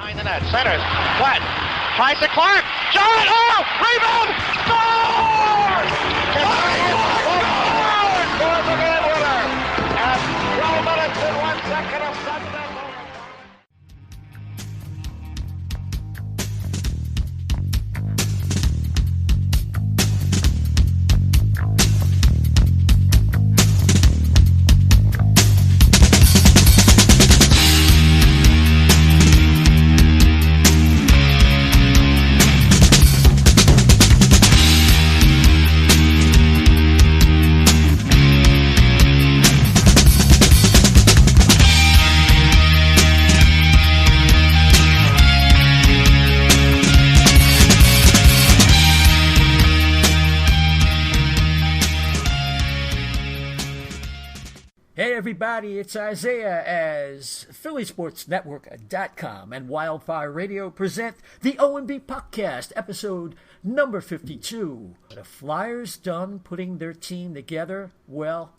Behind the net, centers, flat, tries to Clark, shot, oh, rebound, scores! Scores the game winner at 12 minutes and 1 second of Sunday. Hey everybody, it's Isaiah as PhillySportsNetwork.com and Wildfire Radio present the O&B Puckcast, episode number 52. Are the Flyers done putting their team together? Well,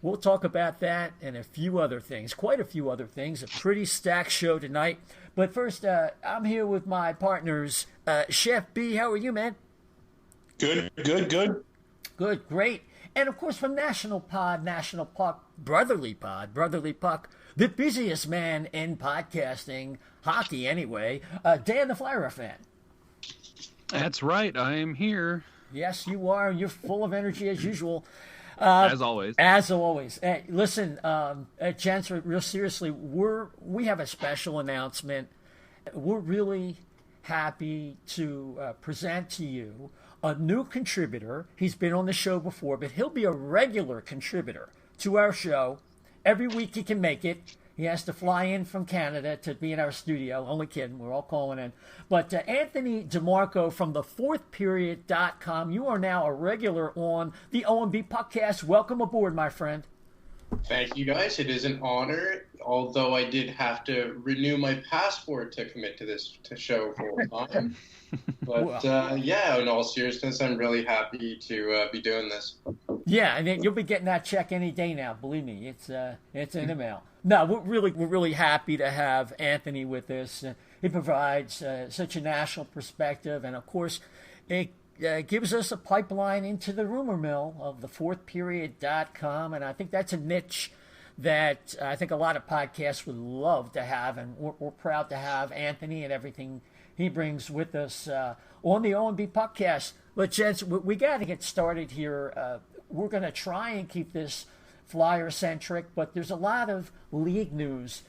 we'll talk about that and a few other things, quite a few other things. A pretty stacked show tonight. But first, I'm here with my partners. Chef B, how are you, man? Good. Good, great. And, of course, from National Puck, Brotherly Puck, the busiest man in podcasting, hockey anyway, Dan the Flyer fan. That's right, I am here. Yes, you are. You're full of energy as usual. As always. As always. Hey, listen, gents, real seriously, we have a special announcement. We're really happy to present to you a new contributor. He's been on the show before, but he'll be a regular contributor to our show. Every week he can make it. He has to fly in from Canada to be in our studio. Only kidding. We're all calling in. But Anthony DiMarco from the fourthperiod.com, you are now a regular on the O&B Puckcast. Welcome aboard, my friend. Thank you, guys. It is an honor, although I did have to renew my passport to commit to this show full time. But yeah, in all seriousness, I'm really happy to be doing this. Yeah, and then you'll be getting that check any day now. Believe me, it's in the mail. No, we're really happy to have Anthony with us. He provides such a national perspective, and of course, it gives us a pipeline into the rumor mill of the fourthperiod.com, and I think that's a niche that I think a lot of podcasts would love to have, and we're proud to have Anthony and everything he brings with us on the O&B Puckcast. But, gents, we got to get started here. We're going to try and keep this Flyer-centric, but there's a lot of league news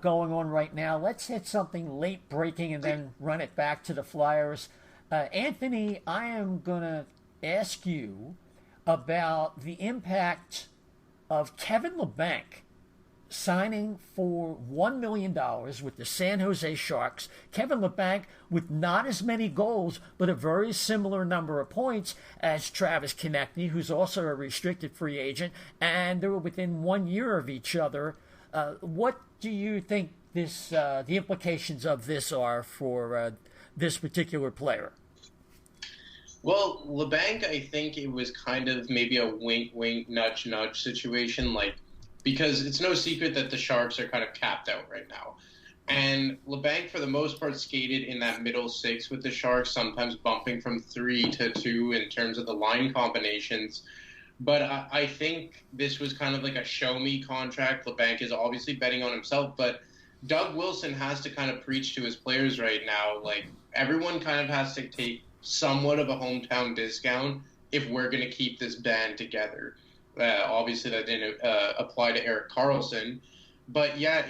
going on right now. Let's hit something late-breaking and then run it back to the Flyers. Anthony, I am going to ask you about the impact of Kevin Labanc signing for $1 million with the San Jose Sharks. Kevin Labanc with not as many goals, but a very similar number of points as Travis Konecny, who's also a restricted free agent, and they were within 1 year of each other. What do you think the implications of this are for this particular player? Well, Labanc, I think it was kind of maybe a wink, nudge situation, because it's no secret that the Sharks are kind of capped out right now. And Labanc, for the most part, skated in that middle six with the Sharks, sometimes bumping from 3 to 2 in terms of the line combinations. But I think this was kind of like a show-me contract. Labanc is obviously betting on himself, but Doug Wilson has to kind of preach to his players right now. Everyone kind of has to take somewhat of a hometown discount if we're going to keep this band together. Obviously, that didn't apply to Erik Karlsson. But yeah,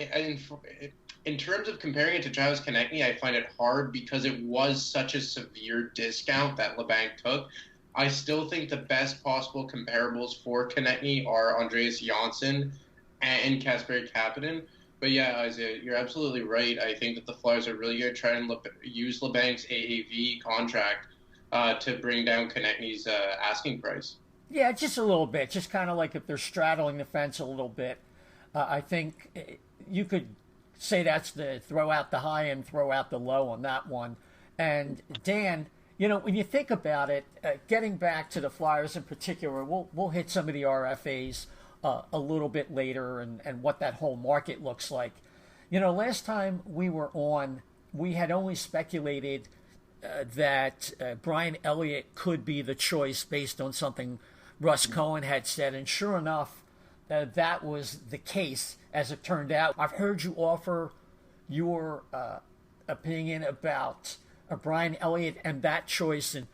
in terms of comparing it to Travis Konecny, I find it hard because it was such a severe discount that Labanc took. I still think the best possible comparables for Konecny are Andreas Johnsson and Kasperi Kapanen. But yeah, Isaiah, you're absolutely right. I think that the Flyers are really going to try and use Labanc's AAV contract to bring down Konechny's asking price. Yeah, just a little bit. Just kind of like if they're straddling the fence a little bit. I think you could say that's the throw out the high and throw out the low on that one. And Dan, when you think about it, getting back to the Flyers in particular, we'll hit some of the RFAs a little bit later and what that whole market looks like. Last time we were on, we had only speculated that Brian Elliott could be the choice based on something Russ Cohen had said, and sure enough, that was the case as it turned out. I've heard you offer your opinion about Brian Elliott and that choice, and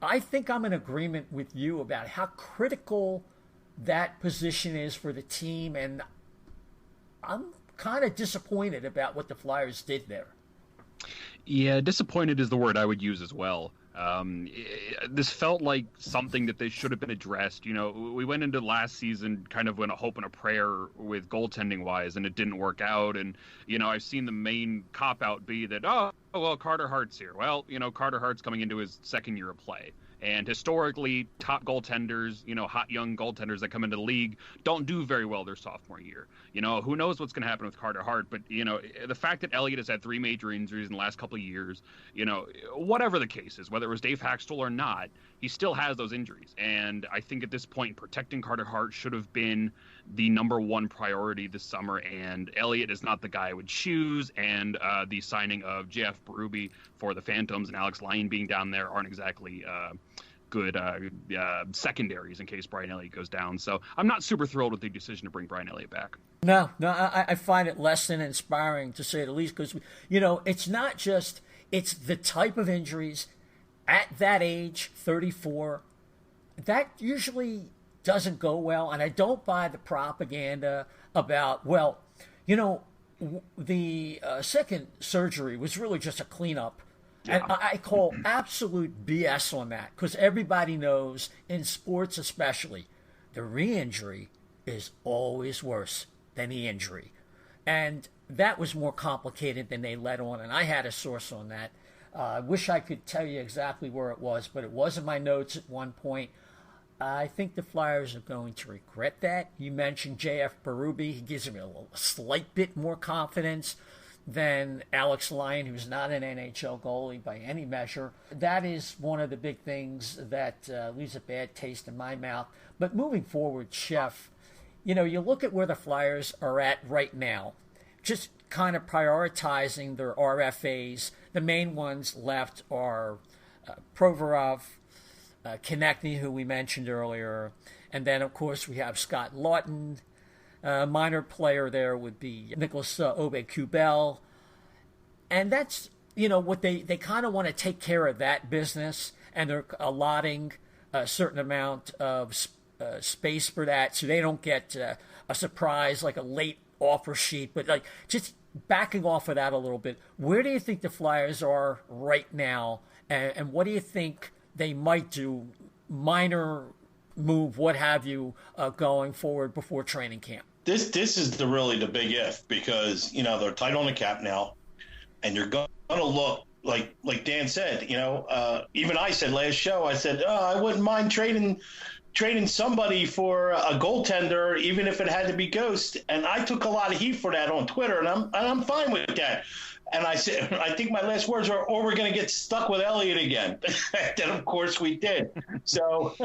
I think I'm in agreement with you about how critical that position is for the team, and I'm kind of disappointed about what the Flyers did there. Yeah, disappointed is the word I would use as well. This felt like something that they should have been addressed. You know, we went into last season kind of in a hope and a prayer with goaltending wise, and it didn't work out. And, you know, I've seen the main cop out be that, oh, well, Carter Hart's here. Well, you know, Carter Hart's coming into his second year of play. And historically, top goaltenders, you know, hot young goaltenders that come into the league don't do very well their sophomore year. You know, who knows what's going to happen with Carter Hart, but, you know, the fact that Elliott has had 3 major injuries in the last couple of years, you know, whatever the case is, whether it was Dave Haxtell or not, he still has those injuries. And I think at this point, protecting Carter Hart should have been the number one priority this summer, and Elliott is not the guy I would choose, and the signing of Jeff Berube for the Phantoms and Alex Lyon being down there aren't exactly good secondaries in case Brian Elliott goes down. So I'm not super thrilled with the decision to bring Brian Elliott back. No, I find it less than inspiring, to say the least, because, you know, it's not just, it's the type of injuries at that age, 34, that usually doesn't go well, and I don't buy the propaganda about, well, you know, the second surgery was really just a cleanup. Yeah. And I call absolute BS on that, because everybody knows, in sports especially, the re-injury is always worse than the injury. And that was more complicated than they let on, and I had a source on that. I wish I could tell you exactly where it was, but it was in my notes at one point. I think the Flyers are going to regret that. You mentioned J.F. Berube. He gives me a slight bit more confidence than Alex Lyon, who's not an NHL goalie by any measure. That is one of the big things that leaves a bad taste in my mouth. But moving forward, Chef, you know, you look at where the Flyers are at right now, just kind of prioritizing their RFAs. The main ones left are Provorov, Konechny, who we mentioned earlier, and then, of course, we have Scott Lawton. Minor player there would be Nicholas Aube-Kubel. And that's, you know, what they kind of want to take care of that business, and they're allotting a certain amount of space for that, so they don't get a surprise like a late offer sheet. But like, just backing off of that a little bit, where do you think the Flyers are right now, and what do you think they might do, minor move, what have you, going forward before training camp? This is really the big if, because, you know, they're tight on the cap now, and you're going to look like Dan said, you know, even I said last show, I said, I wouldn't mind trading somebody for a goaltender, even if it had to be Ghost. And I took a lot of heat for that on Twitter, and I'm fine with that. And I said, I think my last words were, or we're going to get stuck with Elliott again. And of course we did. So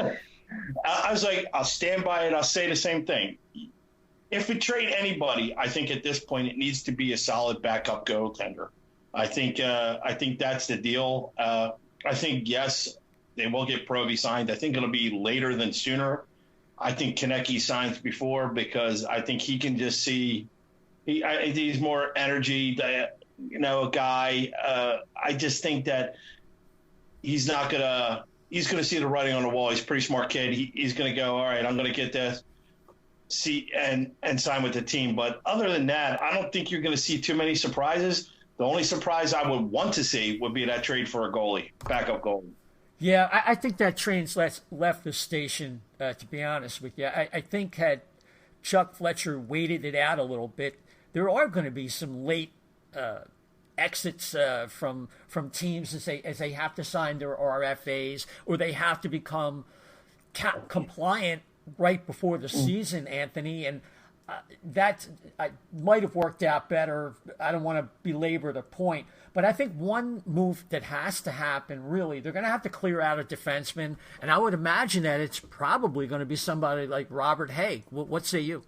I was like, I'll stand by it. I'll say the same thing. If we trade anybody, I think at this point it needs to be a solid backup goaltender. I think that's the deal. I think, yes, they will get Proby signed. I think it'll be later than sooner. I think Konechny signs before, because I think he can just see he's more energy, you know, a guy. I just think that he's going to see the writing on the wall. He's a pretty smart kid. He's going to go, all right, I'm going to get this, see, and sign with the team. But other than that, I don't think you're going to see too many surprises. The only surprise I would want to see would be that trade for a goalie, backup goalie. Yeah, I think that train's left the station, to be honest with you. I think had Chuck Fletcher waited it out a little bit, there are going to be some late exits from teams as they have to sign their RFAs, or they have to become compliant right before the season, Anthony. And that might have worked out better. I don't want to belabor the point, but I think one move that has to happen, really, they're going to have to clear out a defenseman, and I would imagine that it's probably going to be somebody like Robert Haig. What say you?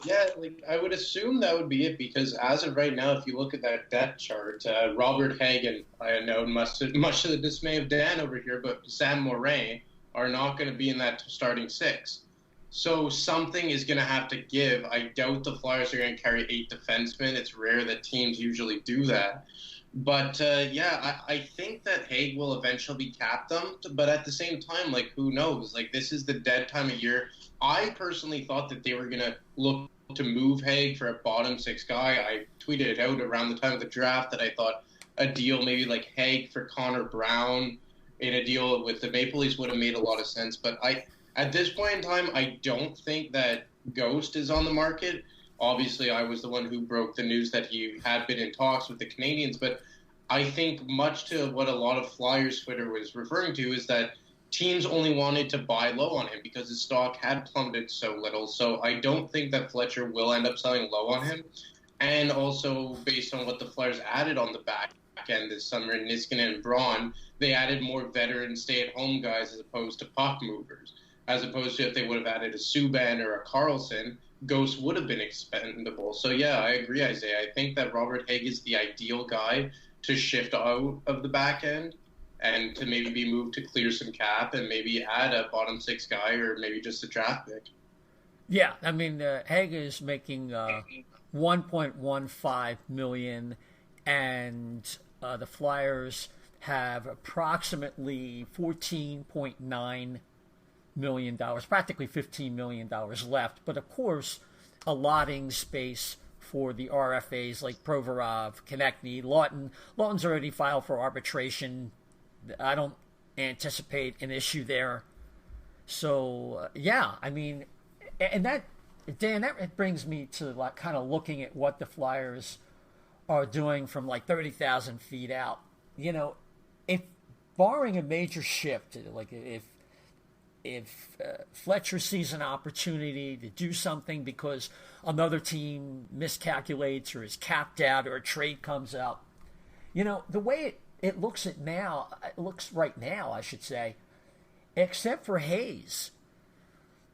Yeah, like I would assume that would be it because as of right now, if you look at that depth chart, Robert Hagan, I know much to the dismay of Dan over here, but Sam Morin are not going to be in that starting six. So something is going to have to give. I doubt the Flyers are going to carry 8 defensemen. It's rare that teams usually do that. But I think that Haig will eventually be capped them. But at the same time, like, who knows? Like, this is the dead time of year. I personally thought that they were going to look to move Haig for a bottom 6 guy. I tweeted it out around the time of the draft that I thought a deal maybe like Haig for Connor Brown in a deal with the Maple Leafs would have made a lot of sense. But at this point in time, I don't think that Ghost is on the market. Obviously, I was the one who broke the news that he had been in talks with the Canadiens, but I think much to what a lot of Flyers Twitter was referring to is that teams only wanted to buy low on him because his stock had plummeted so little. So I don't think that Fletcher will end up selling low on him. And also, based on what the Flyers added on the back end this summer in Niskanen and Braun, they added more veteran stay-at-home guys as opposed to puck movers. As opposed to if they would have added a Subban or a Carlson, Ghost would have been expendable. So, yeah, I agree, Isaiah. I think that Robert Haig is the ideal guy to shift out of the back end and to maybe be moved to clear some cap and maybe add a bottom 6 guy or maybe just a draft pick. Yeah, I mean, Haig is making $1.15 million, and the Flyers have approximately $14.9 million, practically $15 million left. But of course, allotting space for the RFAs like Provorov, Konechny, Lawton. Lawton's already filed for arbitration. I don't anticipate an issue there. So, I mean, and that, Dan, that brings me to like kind of looking at what the Flyers are doing from like 30,000 feet out. You know, if barring a major shift, like if Fletcher sees an opportunity to do something because another team miscalculates or is capped out or a trade comes up, you know, the way it looks right now, I should say, except for Hayes,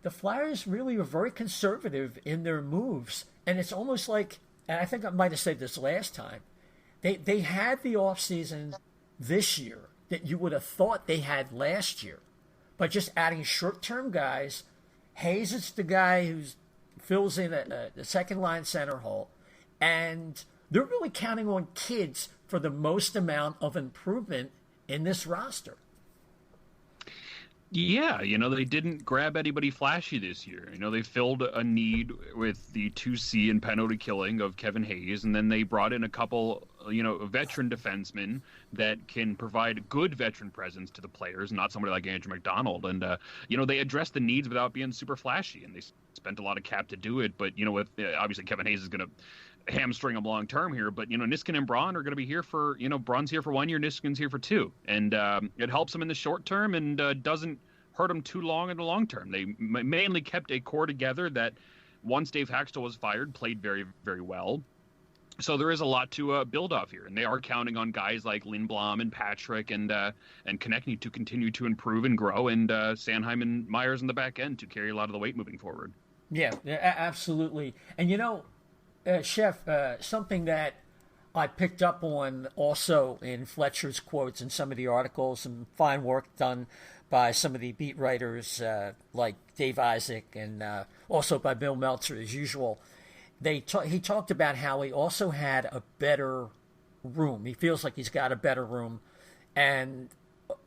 the Flyers really are very conservative in their moves. And it's almost like, and I think I might have said this last time, they had the offseason this year that you would have thought they had last year. But just adding short-term guys, Hayes is the guy who fills in the second-line center hole, and they're really counting on kids for the most amount of improvement in this roster. Yeah, you know, they didn't grab anybody flashy this year. You know, they filled a need with the 2C and penalty killing of Kevin Hayes, and then they brought in a couple, you know, veteran defensemen that can provide good veteran presence to the players, not somebody like Andrew McDonald. And, you know, they addressed the needs without being super flashy, and they spent a lot of cap to do it. But, you know, with obviously Kevin Hayes is going to hamstring them long term here, but you know, Niskanen and Braun are going to be here for, you know, Braun's here for 1 year, Niskanen's here for 2, and it helps them in the short term and doesn't hurt them too long in the long term. They mainly kept a core together that once Dave Haxtell was fired played very, very well. So there is a lot to build off here, and they are counting on guys like Lindblom and Patrick and Konechny to continue to improve and grow, and Sanheim and Myers in the back end to carry a lot of the weight moving forward. Yeah, absolutely. And you know, Chef, something that I picked up on also in Fletcher's quotes in some of the articles, some fine work done by some of the beat writers like Dave Isaac and also by Bill Meltzer as usual. He talked about how he also had a better room. He feels like he's got a better room, and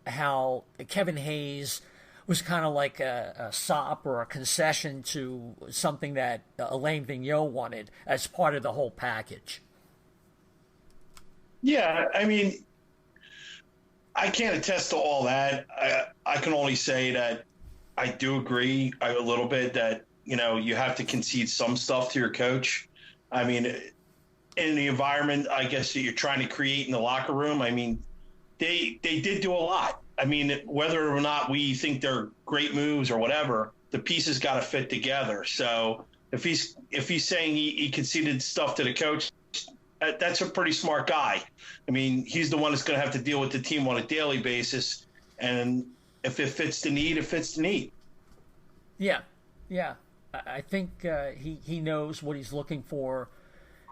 how Kevin Hayes was kind of like a sop or a concession to something that Alain Vigneault wanted as part of the whole package. Yeah, I mean, I can't attest to all that. I can only say that I do agree a little bit that, you know, you have to concede some stuff to your coach. I mean, in the environment, I guess, that you're trying to create in the locker room, I mean, they did do a lot. I mean, whether or not we think they're great moves or whatever, the pieces got to fit together. So if he's saying he conceded stuff to the coach, that's a pretty smart guy. I mean, he's the one that's going to have to deal with the team on a daily basis. And if it fits the need, it fits the need. Yeah. I think he knows what he's looking for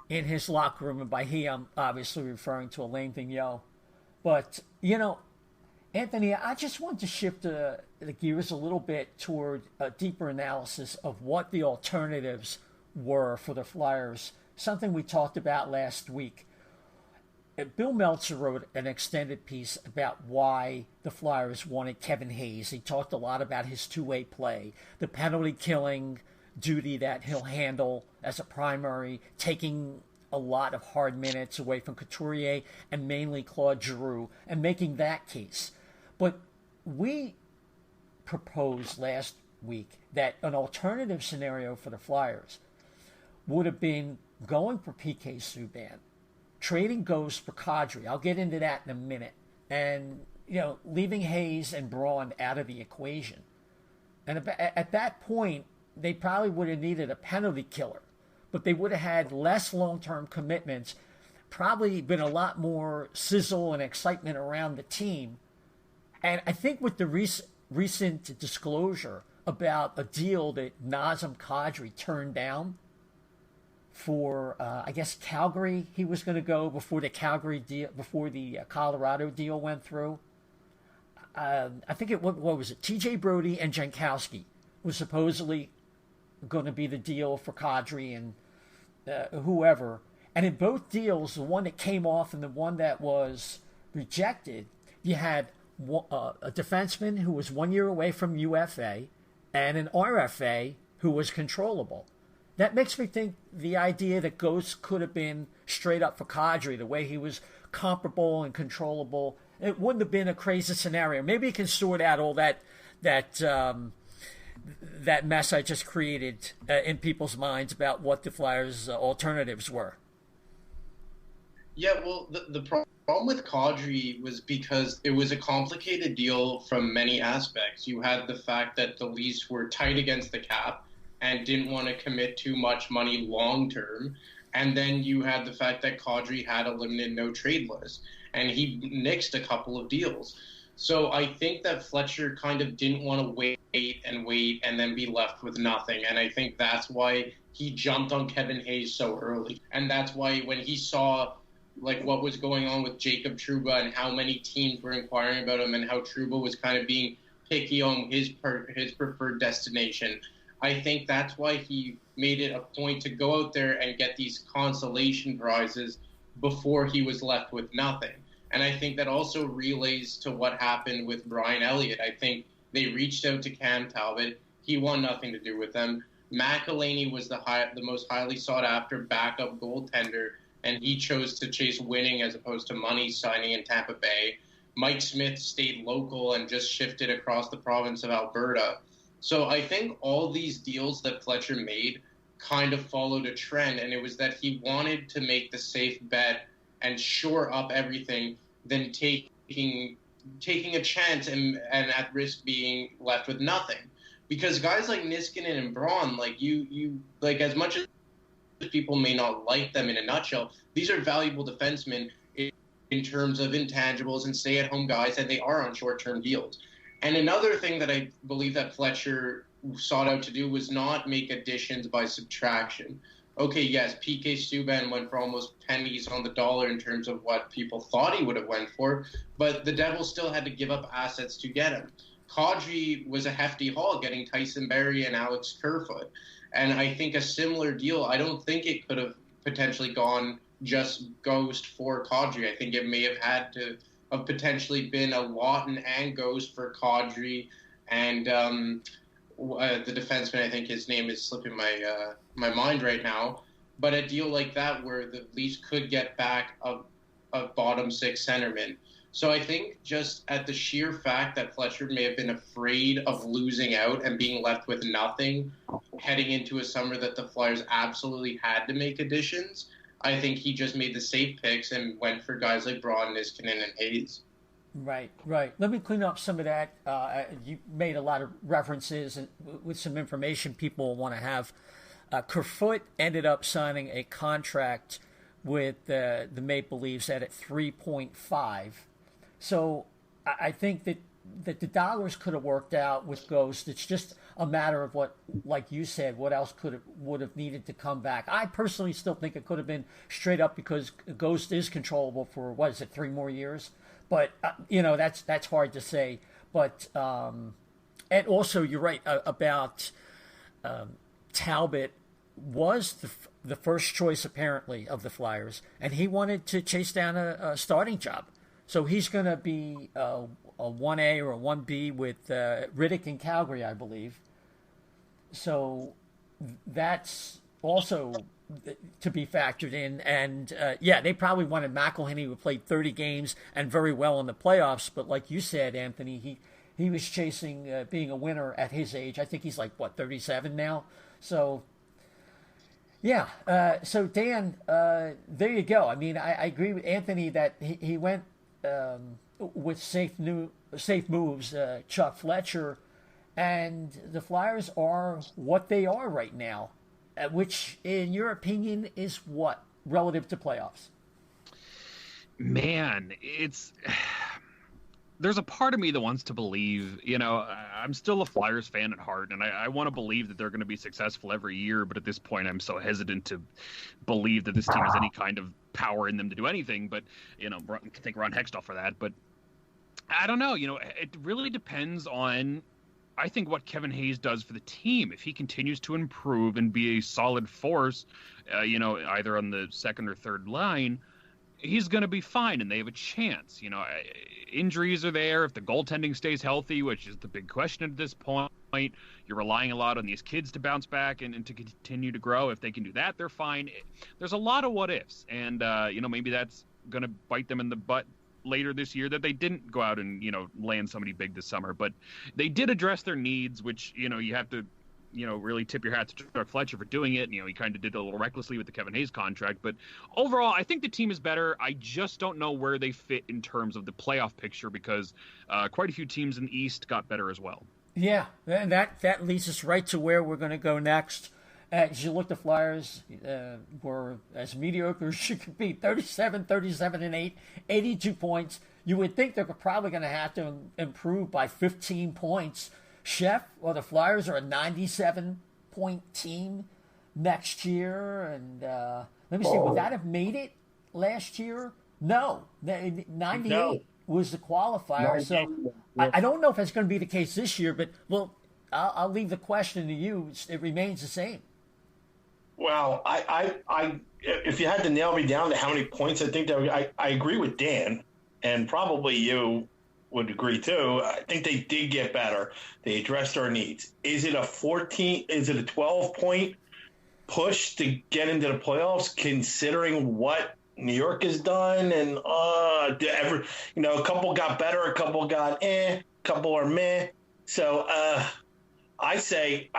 in his locker room, and by he, I'm obviously referring to Alain Vigneault. But, Anthony, I just want to shift the gears a little bit toward a deeper analysis of what the alternatives were for the Flyers, something we talked about last week. Bill Meltzer wrote an extended piece about why the Flyers wanted Kevin Hayes. He talked a lot about his two-way play, the penalty killing duty that he'll handle as a primary, taking a lot of hard minutes away from Couturier and mainly Claude Giroux, and making that case. But we proposed last week that an alternative scenario for the Flyers would have been going for PK Subban, trading Ghost for Kadri. I'll get into that in a minute. And, leaving Hayes and Braun out of the equation. And at that point, they probably would have needed a penalty killer, but they would have had less long-term commitments, probably been a lot more sizzle and excitement around the team. And I think with the recent disclosure about a deal that Nazem Kadri turned down for, Calgary, he was going to go before the Calgary deal, before the Colorado deal went through. I think what was it? TJ Brody and Jankowski was supposedly going to be the deal for Kadri and whoever. And in both deals, the one that came off and the one that was rejected, you had a defenseman who was 1 year away from UFA and an RFA who was controllable. That makes me think the idea that Ghost could have been straight up for Kadri, the way he was comparable and controllable, it wouldn't have been a crazy scenario. Maybe you can sort out all that mess I just created in people's minds about what the Flyers' alternatives were. Yeah, well, the problem with Kadri was because it was a complicated deal from many aspects. You had the fact that the Leafs were tight against the cap and didn't want to commit too much money long term. And then you had the fact that Kadri had a limited no trade list, and he nixed a couple of deals. So I think that Fletcher kind of didn't want to wait and then be left with nothing. And I think that's why he jumped on Kevin Hayes so early. And that's why when he saw what was going on with Jacob Trouba and how many teams were inquiring about him and how Trouba was kind of being picky on his preferred destination, I think that's why he made it a point to go out there and get these consolation prizes before he was left with nothing. And I think that also relays to what happened with Brian Elliott. I think they reached out to Cam Talbot. He wanted nothing to do with them. McElhaney was the most highly sought-after backup goaltender, and he chose to chase winning as opposed to money signing in Tampa Bay. Mike Smith stayed local and just shifted across the province of Alberta. So I think all these deals that Fletcher made kind of followed a trend, and it was that he wanted to make the safe bet and shore up everything than taking a chance and at risk being left with nothing. Because guys like Niskanen and Braun, you as much as people may not like them in a nutshell, these are valuable defensemen in terms of intangibles and stay-at-home guys, and they are on short-term deals. And another thing that I believe that Fletcher sought out to do was not make additions by subtraction. Okay, yes, PK Subban went for almost pennies on the dollar in terms of what people thought he would have went for, but the Devils still had to give up assets to get him. Kadri was a hefty haul, getting Tyson Barrie and Alex Kerfoot. And I think a similar deal, I don't think it could have potentially gone just Ghost for Kadri. I think it may have had to have potentially been a Lawton and Ghost for Kadri, and the defenseman, I think his name is slipping my mind right now. But a deal like that where the Leafs could get back a bottom six centerman. So I think just at the sheer fact that Fletcher may have been afraid of losing out and being left with nothing heading into a summer that the Flyers absolutely had to make additions, I think he just made the safe picks and went for guys like Braun, Niskanen, and Hayes. Right. Let me clean up some of that. You made a lot of references and with some information people want to have. Kerfoot ended up signing a contract with the Maple Leafs at 3.5. So I think that that the dollars could have worked out with Ghost. It's just a matter of what, like you said, what else would have needed to come back. I personally still think it could have been straight up because Ghost is controllable for, what is it, 3 more years? But, that's hard to say. But, and also you're right about Talbot was the first choice, apparently, of the Flyers, and he wanted to chase down a starting job. So he's going to be a 1A or a 1B with Riddick in Calgary, I believe. So that's also to be factored in. And, they probably wanted McElhinney, who played 30 games and very well in the playoffs. But like you said, Anthony, he was chasing being a winner at his age. I think he's 37 now? So... yeah. So Dan, there you go. I mean, I agree with Anthony that he went with safe moves, Chuck Fletcher, and the Flyers are what they are right now, which, in your opinion, is what relative to playoffs? Man, there's a part of me that wants to believe, I'm still a Flyers fan at heart, and I want to believe that they're going to be successful every year, but at this point I'm so hesitant to believe that this team has any kind of power in them to do anything, but, thank Ron Hextall for that, but I don't know, it really depends on, I think, what Kevin Hayes does for the team. If he continues to improve and be a solid force, either on the second or third line, he's going to be fine, and they have a chance. Injuries are there. If the goaltending stays healthy, which is the big question at this point, you're relying a lot on these kids to bounce back and to continue to grow. If they can do that, they're fine. There's a lot of what ifs, and maybe that's going to bite them in the butt later this year that they didn't go out and land somebody big this summer. But they did address their needs, which you have to really tip your hat to Chuck Fletcher for doing it. He kind of did it a little recklessly with the Kevin Hayes contract. But overall, I think the team is better. I just don't know where they fit in terms of the playoff picture because quite a few teams in the East got better as well. Yeah, and that leads us right to where we're going to go next. As you look, the Flyers were as mediocre as you could be, 37-8, 82 points. You would think they're probably going to have to improve by 15 points. Chef, the Flyers are a 97-point team next year. And let me see, would that have made it last year? No. 98 was the qualifier. So I don't know if that's going to be the case this year, but, I'll leave the question to you. It remains the same. Well, I if you had to nail me down to how many points I think I agree with Dan, and probably you would agree too. I think they did get better. They addressed our needs. Is it a 12-point push to get into the playoffs, considering what New York has done? And a couple got better, a couple got a couple are meh. So I say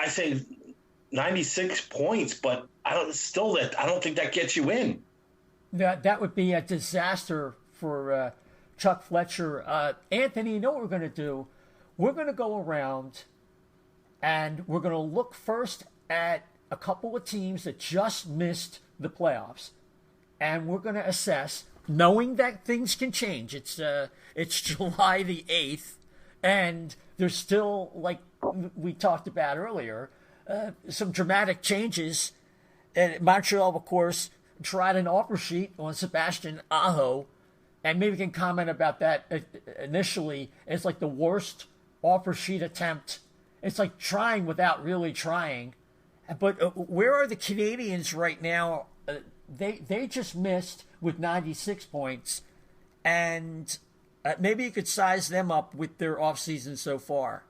96 points, but I don't think that gets you in. That would be a disaster for Chuck Fletcher. Anthony, you know what we're going to do? We're going to go around and we're going to look first at a couple of teams that just missed the playoffs, and we're going to assess, knowing that things can change. It's July the 8th, and there's still, like we talked about earlier, some dramatic changes. And Montreal, of course, tried an offer sheet on Sebastian Aho, and maybe we can comment about that initially. It's like the worst offer sheet attempt. It's like trying without really trying. But where are the Canadians right now? They just missed with 96 points, and maybe you could size them up with their offseason so far.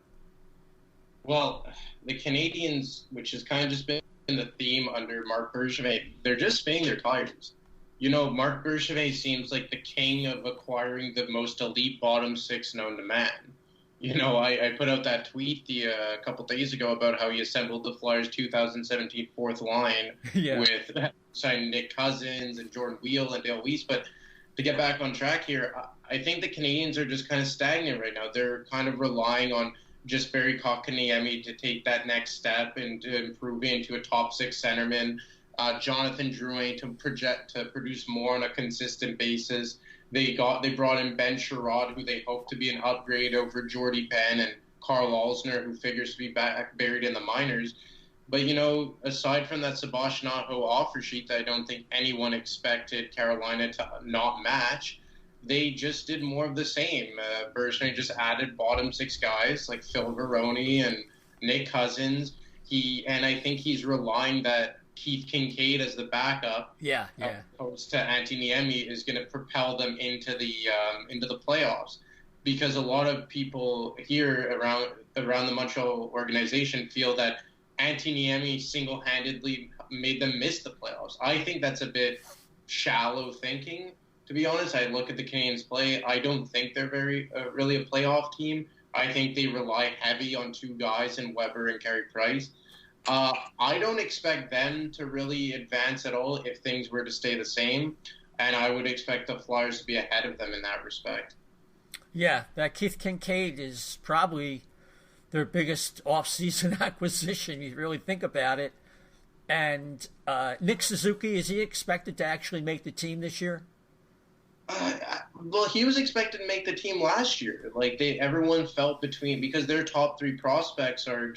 Well, the Canadians, which has kind of just been the theme under Marc Bergevin, they're just spinning their tires. Marc Bergevin seems like the king of acquiring the most elite bottom six known to man. I put out that tweet a couple days ago about how he assembled the Flyers' 2017 fourth line with signing Nick Cousins and Jordan Wheel and Dale Weiss. But to get back on track here, I think the Canadians are just kind of stagnant right now. They're kind of relying on just Barry Kotkaniemi to take that next step and to improve into a top six centerman. Jonathan Drouin to produce more on a consistent basis. They brought in Ben Sherrod, who they hope to be an upgrade over Jordy Penn, and Carl Alsner, who figures to be back buried in the minors. But, aside from that Sebastian Aho offer sheet that I don't think anyone expected Carolina to not match, they just did more of the same. Bergevin just added bottom six guys like Phil Varone and Nick Cousins. And I think he's relying that Keith Kincaid as the backup, opposed to Anthony Niemi, is going to propel them into the playoffs. Because a lot of people here around the Montreal organization feel that Anthony Niemi single-handedly made them miss the playoffs. I think that's a bit shallow thinking, to be honest. I look at the Canadiens play. I don't think they're very really a playoff team. I think they rely heavy on two guys in Weber and Carey Price. I don't expect them to really advance at all if things were to stay the same, and I would expect the Flyers to be ahead of them in that respect. Yeah, that Keith Kincaid is probably their biggest off-season acquisition, you really think about it. And Nick Suzuki, is he expected to actually make the team this year? Well, he was expected to make the team last year. Everyone felt because their top three prospects are,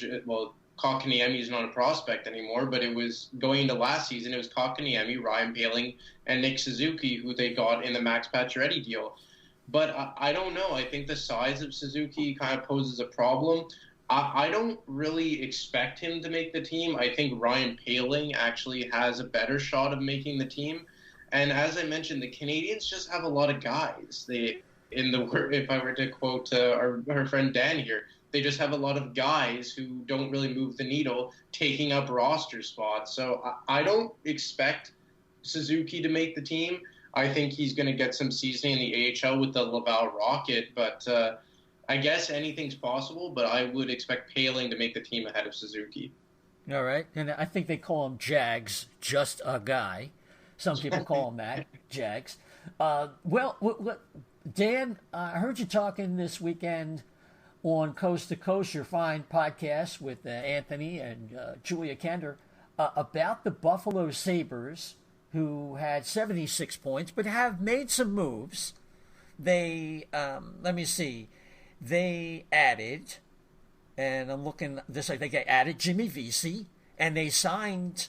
Kotkaniemi is not a prospect anymore, but it was going into last season. It was Kotkaniemi, Ryan Poehling, and Nick Suzuki, who they got in the Max Pacioretty deal. But I don't know. I think the size of Suzuki kind of poses a problem. I don't really expect him to make the team. I think Ryan Poehling actually has a better shot of making the team. And as I mentioned, the Canadiens just have a lot of guys. If I were to quote our friend Dan here, they just have a lot of guys who don't really move the needle, taking up roster spots. So I don't expect Suzuki to make the team. I think he's going to get some seasoning in the AHL with the Laval Rocket, but I guess anything's possible, but I would expect Poehling to make the team ahead of Suzuki. All right, and I think they call him Jags, just a guy. Some people call him that, Jags. Dan, I heard you talking this weekend on Coast to Coast, your fine podcast with Anthony and Julia Kender, about the Buffalo Sabres, who had 76 points, but have made some moves. They, they added, and I'm looking this, I think they added Jimmy Vesey, and they signed,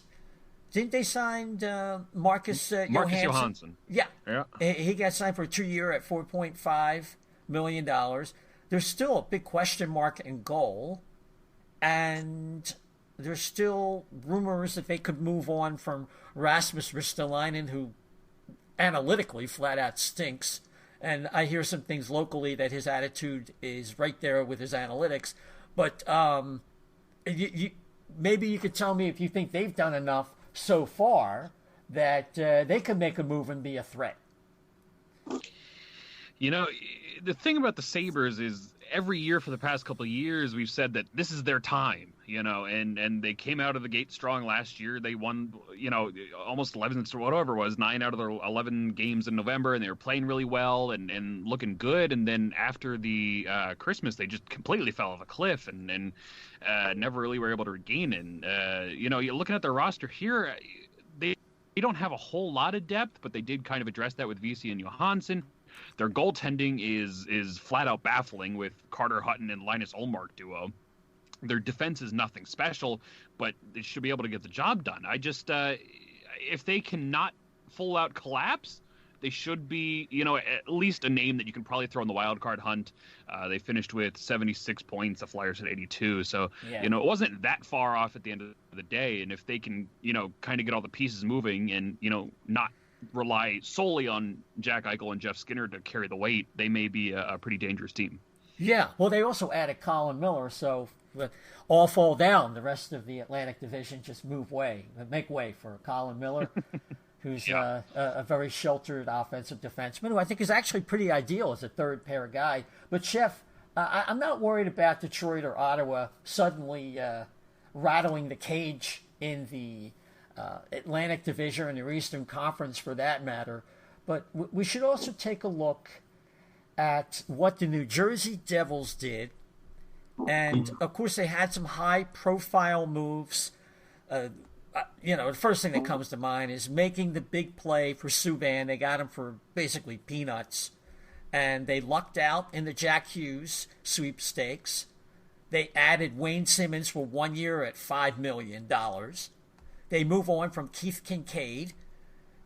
didn't they sign Marcus Johansson? Yeah. He got signed for a 2-year at $4.5 million. There's still a big question mark in goal, and there's still rumors that they could move on from Rasmus Ristolainen, who analytically flat out stinks. And I hear some things locally that his attitude is right there with his analytics. But maybe you could tell me if you think they've done enough so far that they could make a move and be a threat. The thing about the Sabres is every year for the past couple of years, we've said that this is their time, and they came out of the gate strong last year. They won, almost 11, or whatever it was, 9 out of their 11 games in November, and they were playing really well and looking good. And then after the Christmas, they just completely fell off a cliff and never really were able to regain it. You're looking at their roster here, they don't have a whole lot of depth, but they did kind of address that with Vesey and Johansson. Their goaltending is flat out baffling with Carter Hutton and Linus Ullmark duo. Their defense is nothing special, but they should be able to get the job done. I just, if they cannot full out collapse, they should be, at least a name that you can probably throw in the wild card hunt. They finished with 76 points. The Flyers had 82. So, it wasn't that far off at the end of the day. And if they can, kind of get all the pieces moving and, not rely solely on Jack Eichel and Jeff Skinner to carry the weight, they may be a pretty dangerous team. Yeah, well, they also added Colin Miller, so all fall down. The rest of the Atlantic Division just make way for Colin Miller, who's a very sheltered offensive defenseman, who I think is actually pretty ideal as a third pair guy. But, Chef, I'm not worried about Detroit or Ottawa suddenly rattling the cage in the Atlantic Division or Eastern Conference for that matter. But we should also take a look at what the New Jersey Devils did. And, of course, they had some high-profile moves. the first thing that comes to mind is making the big play for Subban. They got him for basically peanuts, and they lucked out in the Jack Hughes sweepstakes. They added Wayne Simmons for 1 year at $5 million. They move on from Keith Kincaid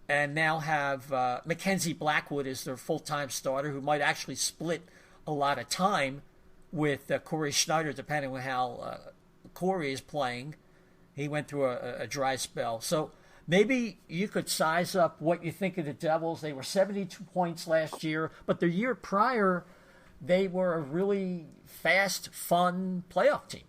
and now have Mackenzie Blackwood as their full-time starter, who might actually split a lot of time with Corey Schneider, depending on how Corey is playing. He went through a dry spell. So maybe you could size up what you think of the Devils. They were 72 points last year, but the year prior, they were a really fast, fun playoff team.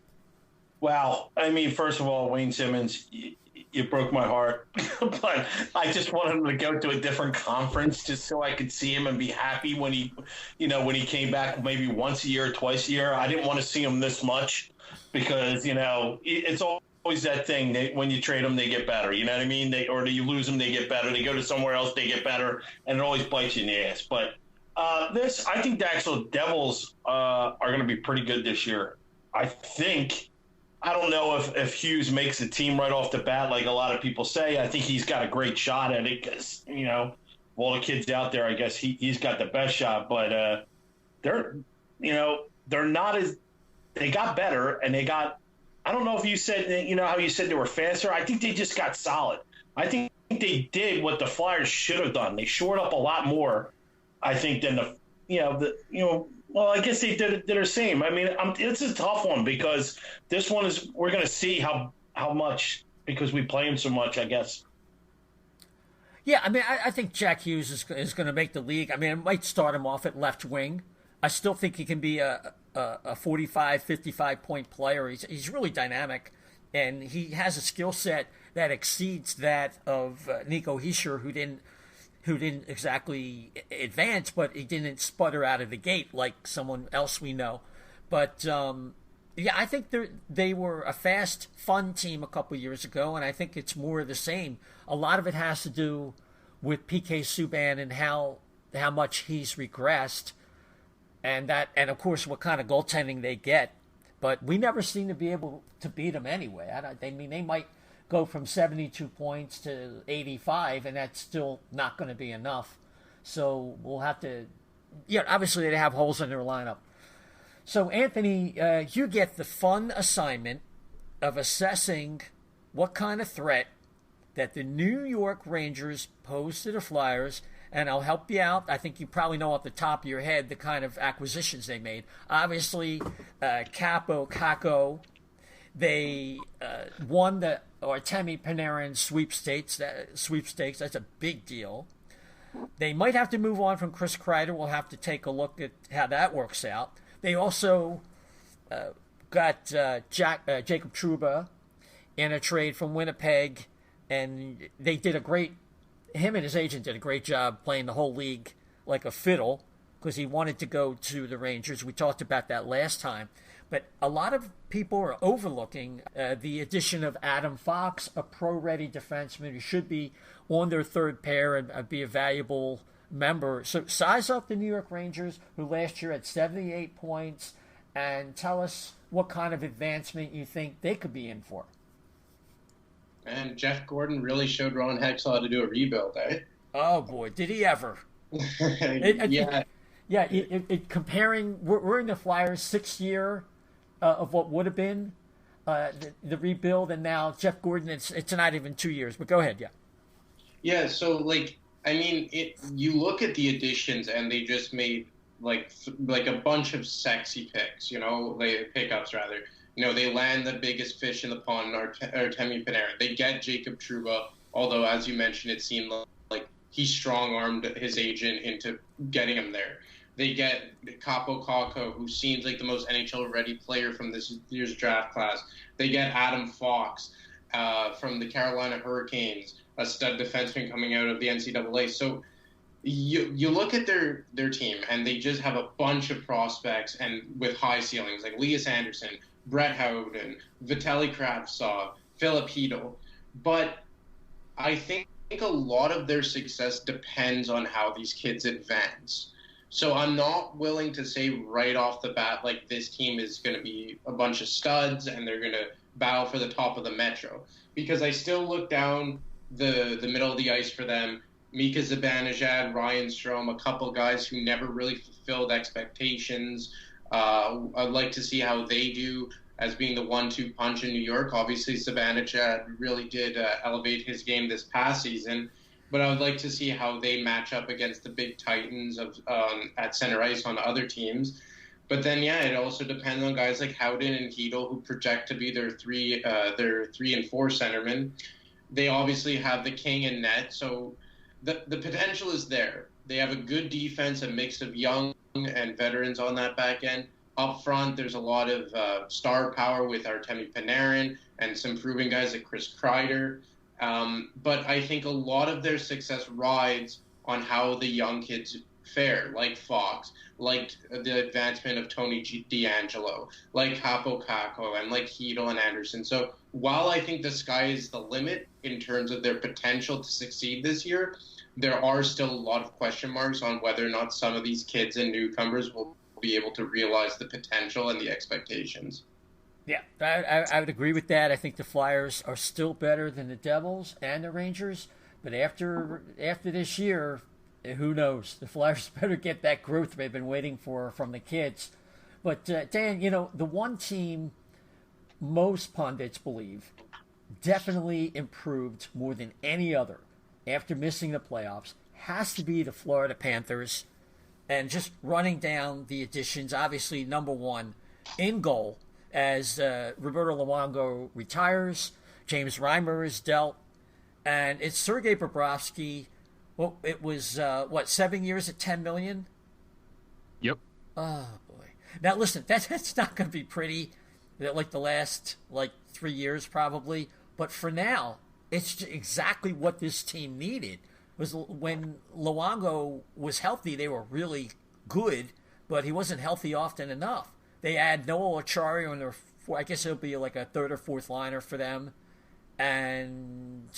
Wow. I mean, first of all, Wayne Simmons, you broke my heart. But I just wanted him to go to a different conference just so I could see him and be happy when he came back maybe once a year, twice a year. I didn't want to see him this much because, it's always that thing. When you trade them, they get better. You know what I mean? Or you lose them, they get better. They go to somewhere else, they get better. And it always bites you in the ass. But I think the actual Devils are going to be pretty good this year. I don't know if Hughes makes the team right off the bat, like a lot of people say. I think he's got a great shot at it because, of all the kids out there, I guess he's got the best shot. But they're not as – they got better and they got – I don't know if you said – how you said they were faster. I think they just got solid. I think they did what the Flyers should have done. They shored up a lot more, I think, than well, I guess they did the same. I mean, it's a tough one because this one is we're going to see how much because we play him so much, I guess. Yeah, I mean, I think Jack Hughes is going to make the league. I mean, it might start him off at left wing. I still think he can be a 45, 55-point player. He's really dynamic, and he has a skill set that exceeds that of Nico Hischier, who didn't exactly advance, but he didn't sputter out of the gate like someone else we know. But, I think they were a fast, fun team a couple years ago, and I think it's more of the same. A lot of it has to do with PK Subban and how much he's regressed, and of course what kind of goaltending they get. But we never seem to be able to beat them anyway. They might go from 72 points to 85, and that's still not going to be enough. So we'll have to, obviously they have holes in their lineup. So, Anthony, you get the fun assignment of assessing what kind of threat that the New York Rangers pose to the Flyers, and I'll help you out. I think you probably know off the top of your head the kind of acquisitions they made. Obviously, Kako, they won the Artemi Panarin sweepstakes. That's a big deal. They might have to move on from Chris Kreider. We'll have to take a look at how that works out. They also got Jacob Trouba in a trade from Winnipeg, and they did him and his agent did a great job playing the whole league like a fiddle because he wanted to go to the Rangers. We talked about that last time. But a lot of people are overlooking the addition of Adam Fox, a pro-ready defenseman who should be on their third pair and be a valuable member. So size up the New York Rangers, who last year had 78 points, and tell us what kind of advancement you think they could be in for. And Jeff Gordon really showed Ron Hextall how to do a rebuild, eh? Oh, boy, did he ever. Comparing, we're in the Flyers' 6th year of what would have been the rebuild, and now Jeff Gordon, it's not even 2 years. But go ahead, yeah. Yeah, so, you look at the additions, and they just made, a bunch of sexy picks, pickups, rather. They land the biggest fish in the pond, Artemi Panarin. They get Jacob Trouba, although, as you mentioned, it seemed like he strong-armed his agent into getting him there. They get Capo Kako, who seems like the most NHL-ready player from this year's draft class. They get Adam Fox from the Carolina Hurricanes, a stud defenseman coming out of the NCAA. So you look at their team, and they just have a bunch of prospects and with high ceilings, like Elias Anderson, Brett Howden, Vitaly Kravtsov, Philip Hedl. But I think a lot of their success depends on how these kids advance. So I'm not willing to say right off the bat, this team is going to be a bunch of studs and they're going to battle for the top of the Metro, because I still look down the middle of the ice for them. Mika Zibanejad, Ryan Strome, a couple guys who never really fulfilled expectations. I'd like to see how they do as being the 1-2 punch in New York. Obviously, Zibanejad really did elevate his game this past season, but I would like to see how they match up against the big titans of at center ice on other teams. But then, it also depends on guys like Howden and Hedel, who project to be their 3 and 4 centermen. They obviously have the king in net, so the potential is there. They have a good defense, a mix of young and veterans on that back end. Up front, there's a lot of star power with Artemi Panarin and some proven guys like Chris Kreider. But I think a lot of their success rides on how the young kids fare, like Fox, like the advancement of Tony D'Angelo, like Capo Caco, and like Hedel and Anderson. So while I think the sky is the limit in terms of their potential to succeed this year, there are still a lot of question marks on whether or not some of these kids and newcomers will be able to realize the potential and the expectations. Yeah, I would agree with that. I think the Flyers are still better than the Devils and the Rangers, but after this year, who knows? The Flyers better get that growth they've been waiting for from the kids. But Dan, the one team most pundits believe definitely improved more than any other after missing the playoffs has to be the Florida Panthers. And just running down the additions, obviously number one in goal as Roberto Luongo retires, James Reimer is dealt, and it's Sergei Bobrovsky. Well, it was 7 years at $10 million. Yep. Oh boy! Now listen, that's not going to be pretty, like the last 3 years probably. But for now, it's exactly what this team needed. Was when Luongo was healthy, they were really good, but he wasn't healthy often enough. They add Noah Acciari on their, I guess it'll be like a third or fourth liner for them, and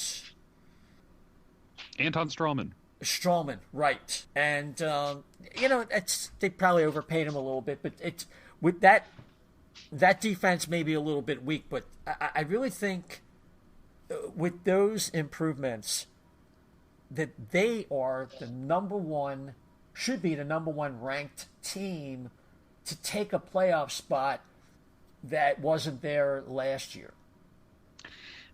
Anton Strawman. Strawman, right? And they probably overpaid him a little bit, but it's with that defense may be a little bit weak, but I really think with those improvements, that they are should be the number one ranked team to take a playoff spot that wasn't there last year.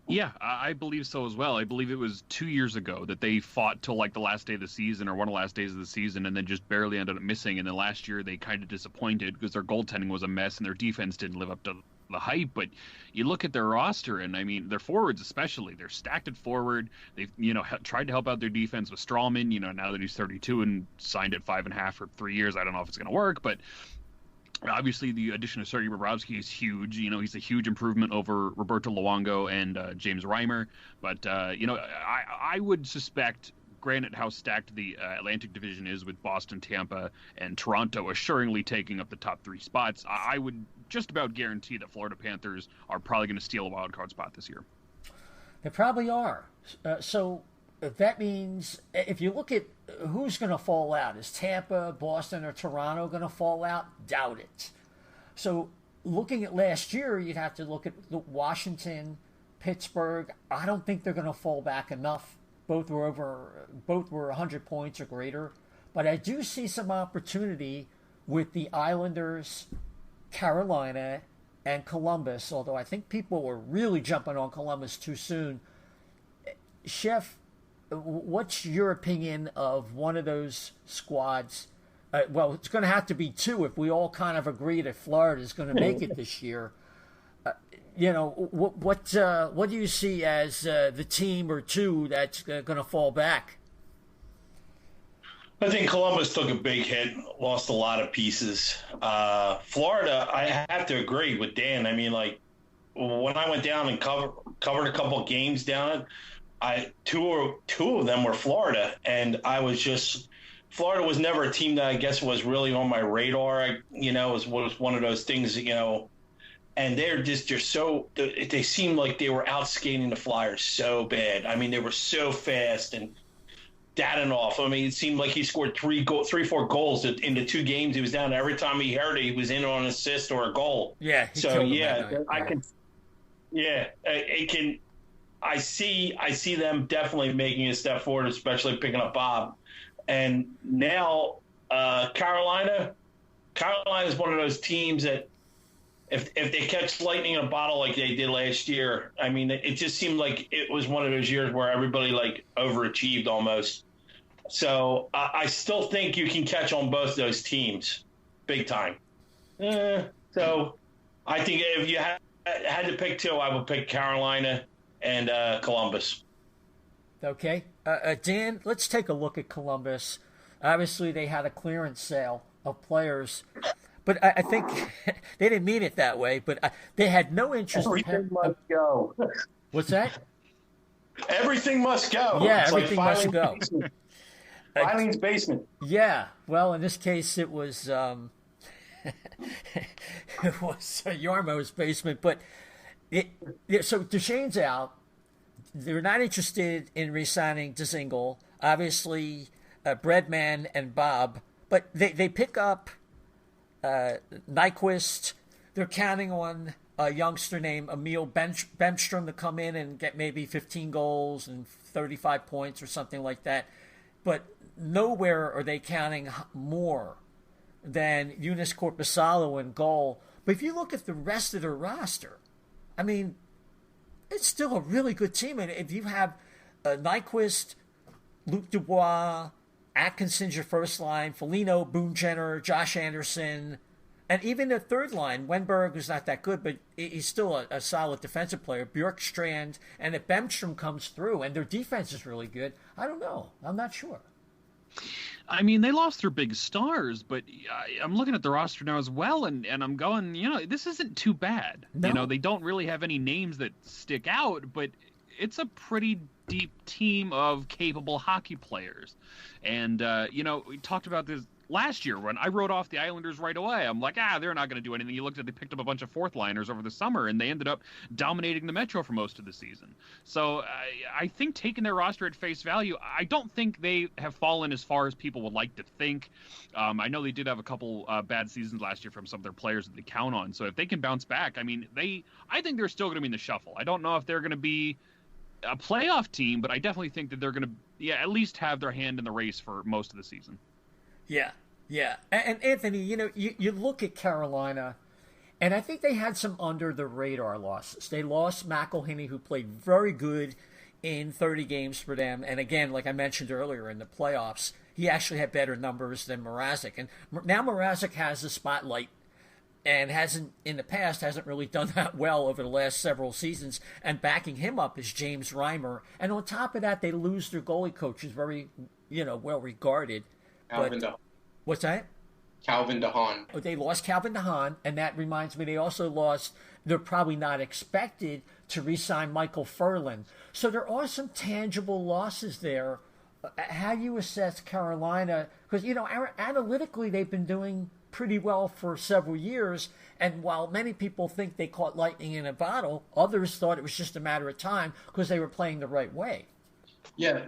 Yeah, I believe so as well. I believe it was 2 years ago that they fought till the last day of the season or one of the last days of the season and then just barely ended up missing. And then last year they kind of disappointed because their goaltending was a mess and their defense didn't live up to the hype. But you look at their roster and I mean their forwards especially, they're stacked at forward. They've tried to help out their defense with Strawman. Now that he's 32 and signed at 5.5 for 3 years, I don't know if it's going to work, but obviously the addition of Sergei Bobrovsky is huge. He's a huge improvement over Roberto Luongo and James Reimer. But I would suspect, granted how stacked the Atlantic Division is with Boston, Tampa, and Toronto assuringly taking up the top 3 spots, I would just about guarantee that Florida Panthers are probably going to steal a wild card spot this year. They probably are. So that means if you look at who's going to fall out, is Tampa, Boston, or Toronto going to fall out? Doubt it. So looking at last year, you'd have to look at Washington, Pittsburgh. I don't think they're going to fall back enough. Both were 100 points or greater. But I do see some opportunity with the Islanders, Carolina, and Columbus, although I think people were really jumping on Columbus too soon. Chef, what's your opinion of one of those squads? Well, it's going to have to be 2 if we all kind of agree that Florida is going to make it this year. What do you see as the team or 2 that's going to fall back? I think Columbus took a big hit, lost a lot of pieces. Florida, I have to agree with Dan. I mean, when I went down and covered a couple of games down, two of them were Florida, and Florida was never a team that I guess was really on my radar. Was one of those things, and they seemed like they were outskating the Flyers so bad. I mean, they were so fast and Dadonov. I mean, it seemed like he scored 3-4 goals in the 2 games he was down. Every time he heard it, he was in on an assist or a goal. Yeah. Yeah, it can. I see them definitely making a step forward, especially picking up Bob. And now Carolina is one of those teams that if they catch lightning in a bottle like they did last year, I mean, it just seemed like it was one of those years where everybody like overachieved almost. So I still think you can catch on both those teams big time. So I think if you had to pick two, I would pick Carolina and Columbus. Okay. Dan, let's take a look at Columbus. Obviously, they had a clearance sale of players, but I think they didn't mean it that way, but they had no interest Everything must go. What's that? Everything must go. Yeah, it's everything like must go. Filene's basement. Yeah. Well, in this case, it was it was Yarmo's basement, but so Duchesne's out. They're not interested in re-signing Dzingel. Obviously, Breadman and Bob, but they pick up Nyquist. They're counting on a youngster named Emil Bemstrom to come in and get maybe 15 goals and 35 points or something like that. But nowhere are they counting more than Eunice Corpusalo in goal. But if you look at the rest of their roster, I mean, it's still a really good team. And if you have Nyquist, Luc Dubois, Atkinson's your first line, Foligno, Boone-Jenner, Josh Anderson, and even the third line, Wenberg is not that good, but he's still a solid defensive player. Bjorkstrand, and if Bemstrom comes through, and their defense is really good, I don't know. I'm not sure. I mean, they lost their big stars, but I'm looking at the roster now as well, and I'm going, this isn't too bad. No. They don't really have any names that stick out, but it's a pretty deep team of capable hockey players. And, we talked about this last year when I wrote off the Islanders right away. I'm like, they're not going to do anything. You looked at, they picked up a bunch of fourth liners over the summer, and they ended up dominating the Metro for most of the season. So I think taking their roster at face value, I don't think they have fallen as far as people would like to think. I know they did have a couple bad seasons last year from some of their players that they count on. So if they can bounce back, I mean, I think they're still going to be in the shuffle. I don't know if they're going to be a playoff team, but I definitely think that they're going to, at least have their hand in the race for most of the season. Yeah. Yeah. And Anthony, you look at Carolina, and I think they had some under-the-radar losses. They lost McElhinney, who played very good in 30 games for them. And again, like I mentioned earlier, in the playoffs, he actually had better numbers than Mrazek. And now Mrazek has the spotlight and hasn't really done that well over the last several seasons. And backing him up is James Reimer. And on top of that, they lose their goalie coach, who's very, well regarded. Calvin DeHaan. What's that? Calvin DeHaan. Oh, they lost Calvin DeHaan, and that reminds me, they also lost, they're probably not expected to re-sign Michael Furlan. So there are some tangible losses there. How do you assess Carolina? Because, analytically, they've been doing pretty well for several years, and while many people think they caught lightning in a bottle, others thought it was just a matter of time because they were playing the right way. Yeah,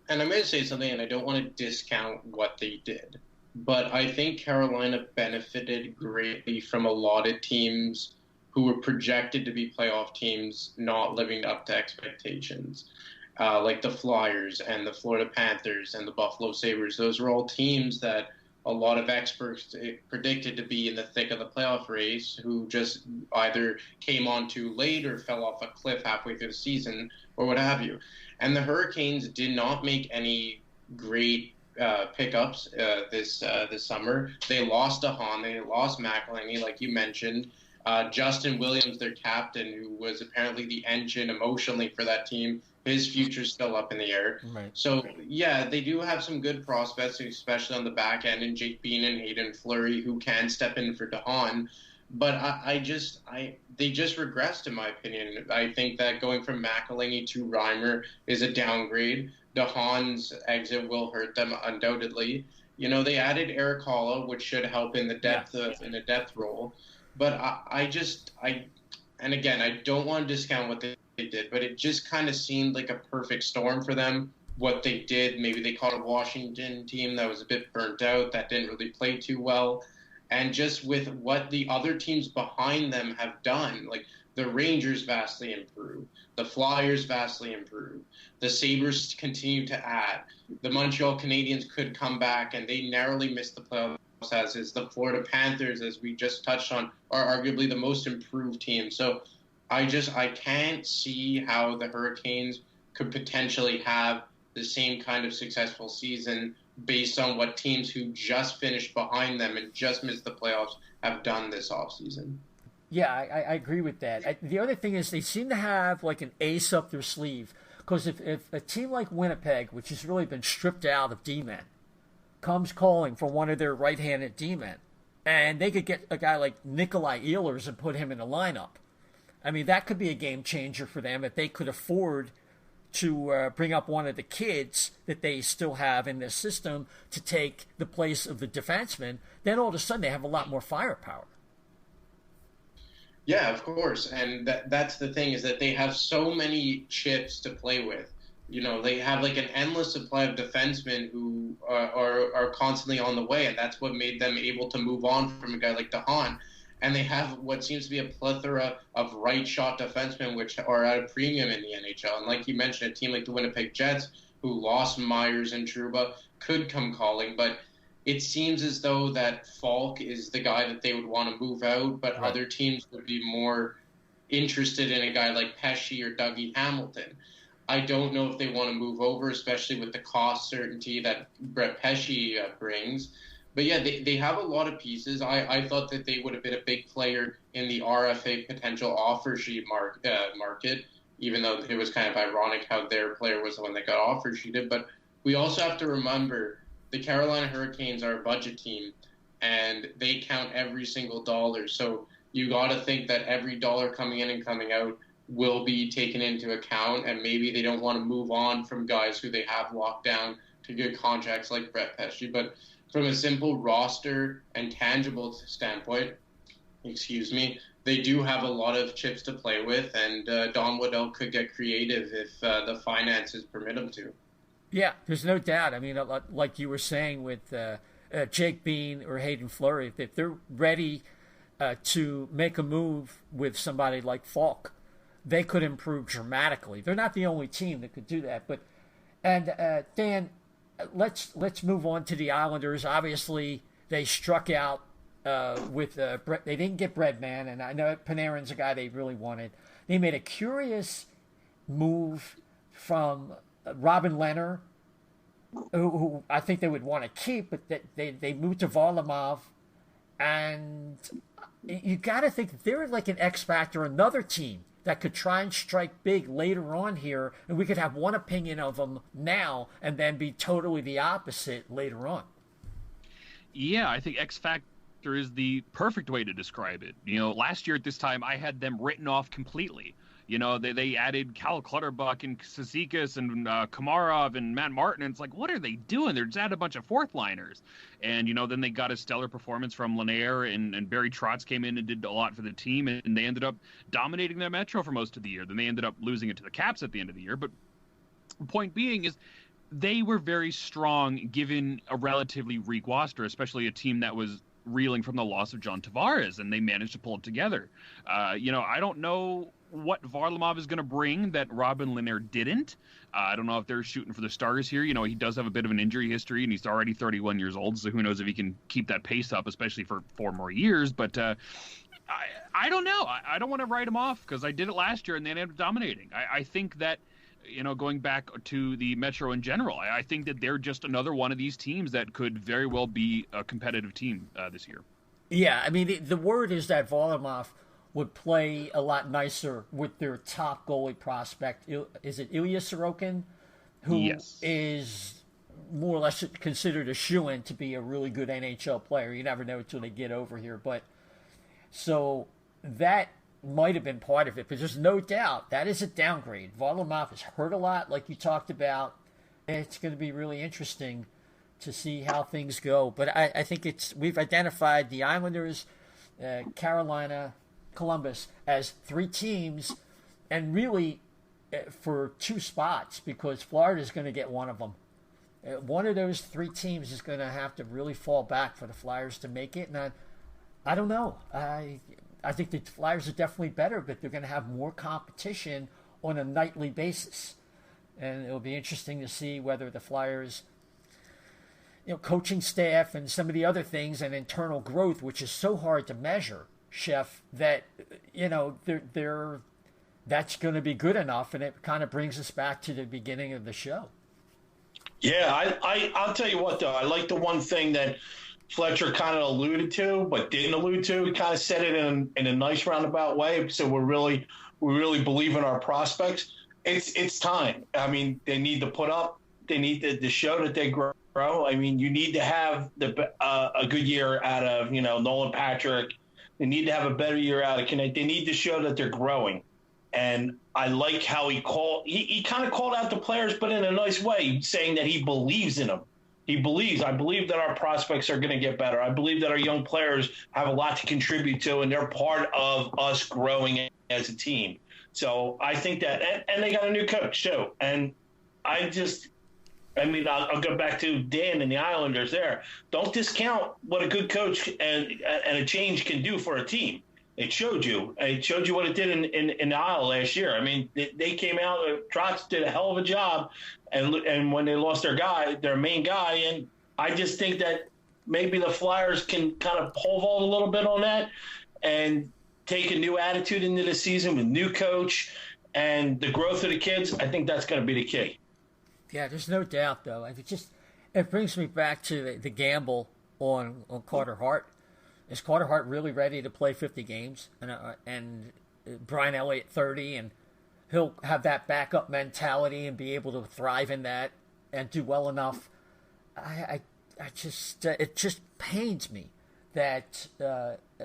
and I'm going to say something, and I don't want to discount what they did, but I think Carolina benefited greatly from a lot of teams who were projected to be playoff teams not living up to expectations, like the Flyers and the Florida Panthers and the Buffalo Sabres. Those were all teams that a lot of experts predicted to be in the thick of the playoff race, who just either came on too late or fell off a cliff halfway through the season or what have you. And the Hurricanes did not make any great pickups this summer. They lost DeHaan, they lost McElhinney, like you mentioned. Justin Williams, their captain, who was apparently the engine emotionally for that team, his future's still up in the air. Right. So, yeah, they do have some good prospects, especially on the back end, and Jake Bean and Hayden Fleury, who can step in for DeHaan. But they just regressed, in my opinion. I think that going from McElhinney to Reimer is a downgrade. DeHaan's exit will hurt them undoubtedly. They added Eric Holla, which should help in the depth in a depth role. But and again, I don't want to discount what they did, but it just kind of seemed like a perfect storm for them. What they did, maybe they caught a Washington team that was a bit burnt out, that didn't really play too well. And just with what the other teams behind them have done, like The Rangers vastly improve. The Flyers vastly improve. The Sabres continue to add. The Montreal Canadiens could come back, and they narrowly missed the playoffs, as is the Florida Panthers, as we just touched on, are arguably the most improved team. So I can't see how the Hurricanes could potentially have the same kind of successful season based on what teams who just finished behind them and just missed the playoffs have done this offseason. Yeah, I agree with that. The other thing is they seem to have like an ace up their sleeve. Because if a team like Winnipeg, which has really been stripped out of D-men, comes calling for one of their right-handed D-men, and they could get a guy like Nikolai Ehlers and put him in the lineup, I mean, that could be a game changer for them if they could afford to bring up one of the kids that they still have in their system to take the place of the defenseman. Then all of a sudden they have a lot more firepower. Yeah, of course. And that's the thing, is that they have so many chips to play with. You know, they have like an endless supply of defensemen who are constantly on the way, and that's what made them able to move on from a guy like DeHaan. And they have what seems to be a plethora of right-shot defensemen, which are at a premium in the NHL. And like you mentioned, a team like the Winnipeg Jets, who lost Myers and Trouba, could come calling. But it seems as though that Falk is the guy that they would want to move out, but other teams would be more interested in a guy like Pesce or Dougie Hamilton. I don't know if they want to move over, especially with the cost certainty that Brett Pesce brings. But yeah, they have a lot of pieces. I thought that they would have been a big player in the RFA potential offer sheet market, even though it was kind of ironic how their player was the one that got offer sheeted. But we also have to remember the Carolina Hurricanes are a budget team, and they count every single dollar. So you got to think that every dollar coming in and coming out will be taken into account, and maybe they don't want to move on from guys who they have locked down to good contracts like Brett Pesce. But from a simple roster and tangible standpoint, they do have a lot of chips to play with, and Don Waddell could get creative if the finances permit him to. Yeah, there's no doubt. I mean, like you were saying with Jake Bean or Hayden Fleury, if they're ready to make a move with somebody like Falk, they could improve dramatically. They're not the only team that could do that. But Dan, let's move on to the Islanders. Obviously, they struck out with Brett. They didn't get Breadman, and I know Panarin's a guy they really wanted. They made a curious move from Robin Leonard, who I think they would want to keep, but they moved to Varlamov, and you got to think they're like an X factor, another team that could try and strike big later on here, and we could have one opinion of them now and then be totally the opposite later on. Yeah, I think X factor is the perfect way to describe it. You know, last year at this time, I had them written off completely. You know, they added Cal Clutterbuck and Cizikas and Komarov and Matt Martin. And it's like, what are they doing? They're just adding a bunch of fourth-liners. And, you know, then they got a stellar performance from Lanier, and Barry Trotz came in and did a lot for the team. And they ended up dominating the Metro for most of the year. Then they ended up losing it to the Caps at the end of the year. But the point being is they were very strong given a relatively weak roster, especially a team that was reeling from the loss of John Tavares, and they managed to pull it together. You know, I don't know what Varlamov is going to bring that Robin Lanier didn't. I don't know if they're shooting for the stars here. You know, he does have a bit of an injury history, and he's already 31 years old, so who knows if he can keep that pace up, especially for 4 more years. But I don't know. I don't want to write him off because I did it last year, and they ended up dominating. I think that, you know, going back to the Metro in general, I think that they're just another one of these teams that could very well be a competitive team this year. Yeah, I mean, the word is that Varlamov would play a lot nicer with their top goalie prospect. Is it Ilya Sorokin? Who yes. is more or less considered a shoo-in to be a really good NHL player. You never know until they get over here. But so that might have been part of it. But there's no doubt that is a downgrade. Varlamov has hurt a lot, like you talked about. It's going to be really interesting to see how things go. But I think we've identified the Islanders, Carolina, Columbus as 3 teams, and really for 2 spots, because Florida's going to get one of them. One of those 3 teams is going to have to really fall back for the Flyers to make it, and I don't know. I think the Flyers are definitely better, but they're going to have more competition on a nightly basis. And it'll be interesting to see whether the Flyers, coaching staff and some of the other things and internal growth, which is so hard to measure, Chef, that, that's going to be good enough. And it kind of brings us back to the beginning of the show. Yeah, I'll tell you what, though. I like the one thing that Fletcher kind of alluded to, but didn't allude to. He kind of said it in a nice roundabout way. So we really believe in our prospects. It's time. I mean, they need to put up. They need to show that they grow. I mean, you need to have a good year out of Nolan Patrick. They need to have a better year out of Connect. They need to show that they're growing. And I like how he kind of called out the players, but in a nice way, saying that he believes in them. He believes. I believe that our prospects are going to get better. I believe that our young players have a lot to contribute to, and they're part of us growing as a team. So I think that, and they got a new coach too. And I'll go back to Dan and the Islanders there. Don't discount what a good coach and a change can do for a team. It showed you. It showed you what it did in the Isle last year. I mean, they came out. Trotz did a hell of a job, and when they lost their main guy, and I just think that maybe the Flyers can kind of pole vault a little bit on that and take a new attitude into the season with new coach and the growth of the kids. I think that's going to be the key. Yeah, there's no doubt, though. It brings me back to the gamble on Carter Hart. Is Carter Hart really ready to play 50 games? And Brian Elliott 30, and he'll have that backup mentality and be able to thrive in that and do well enough. It just pains me that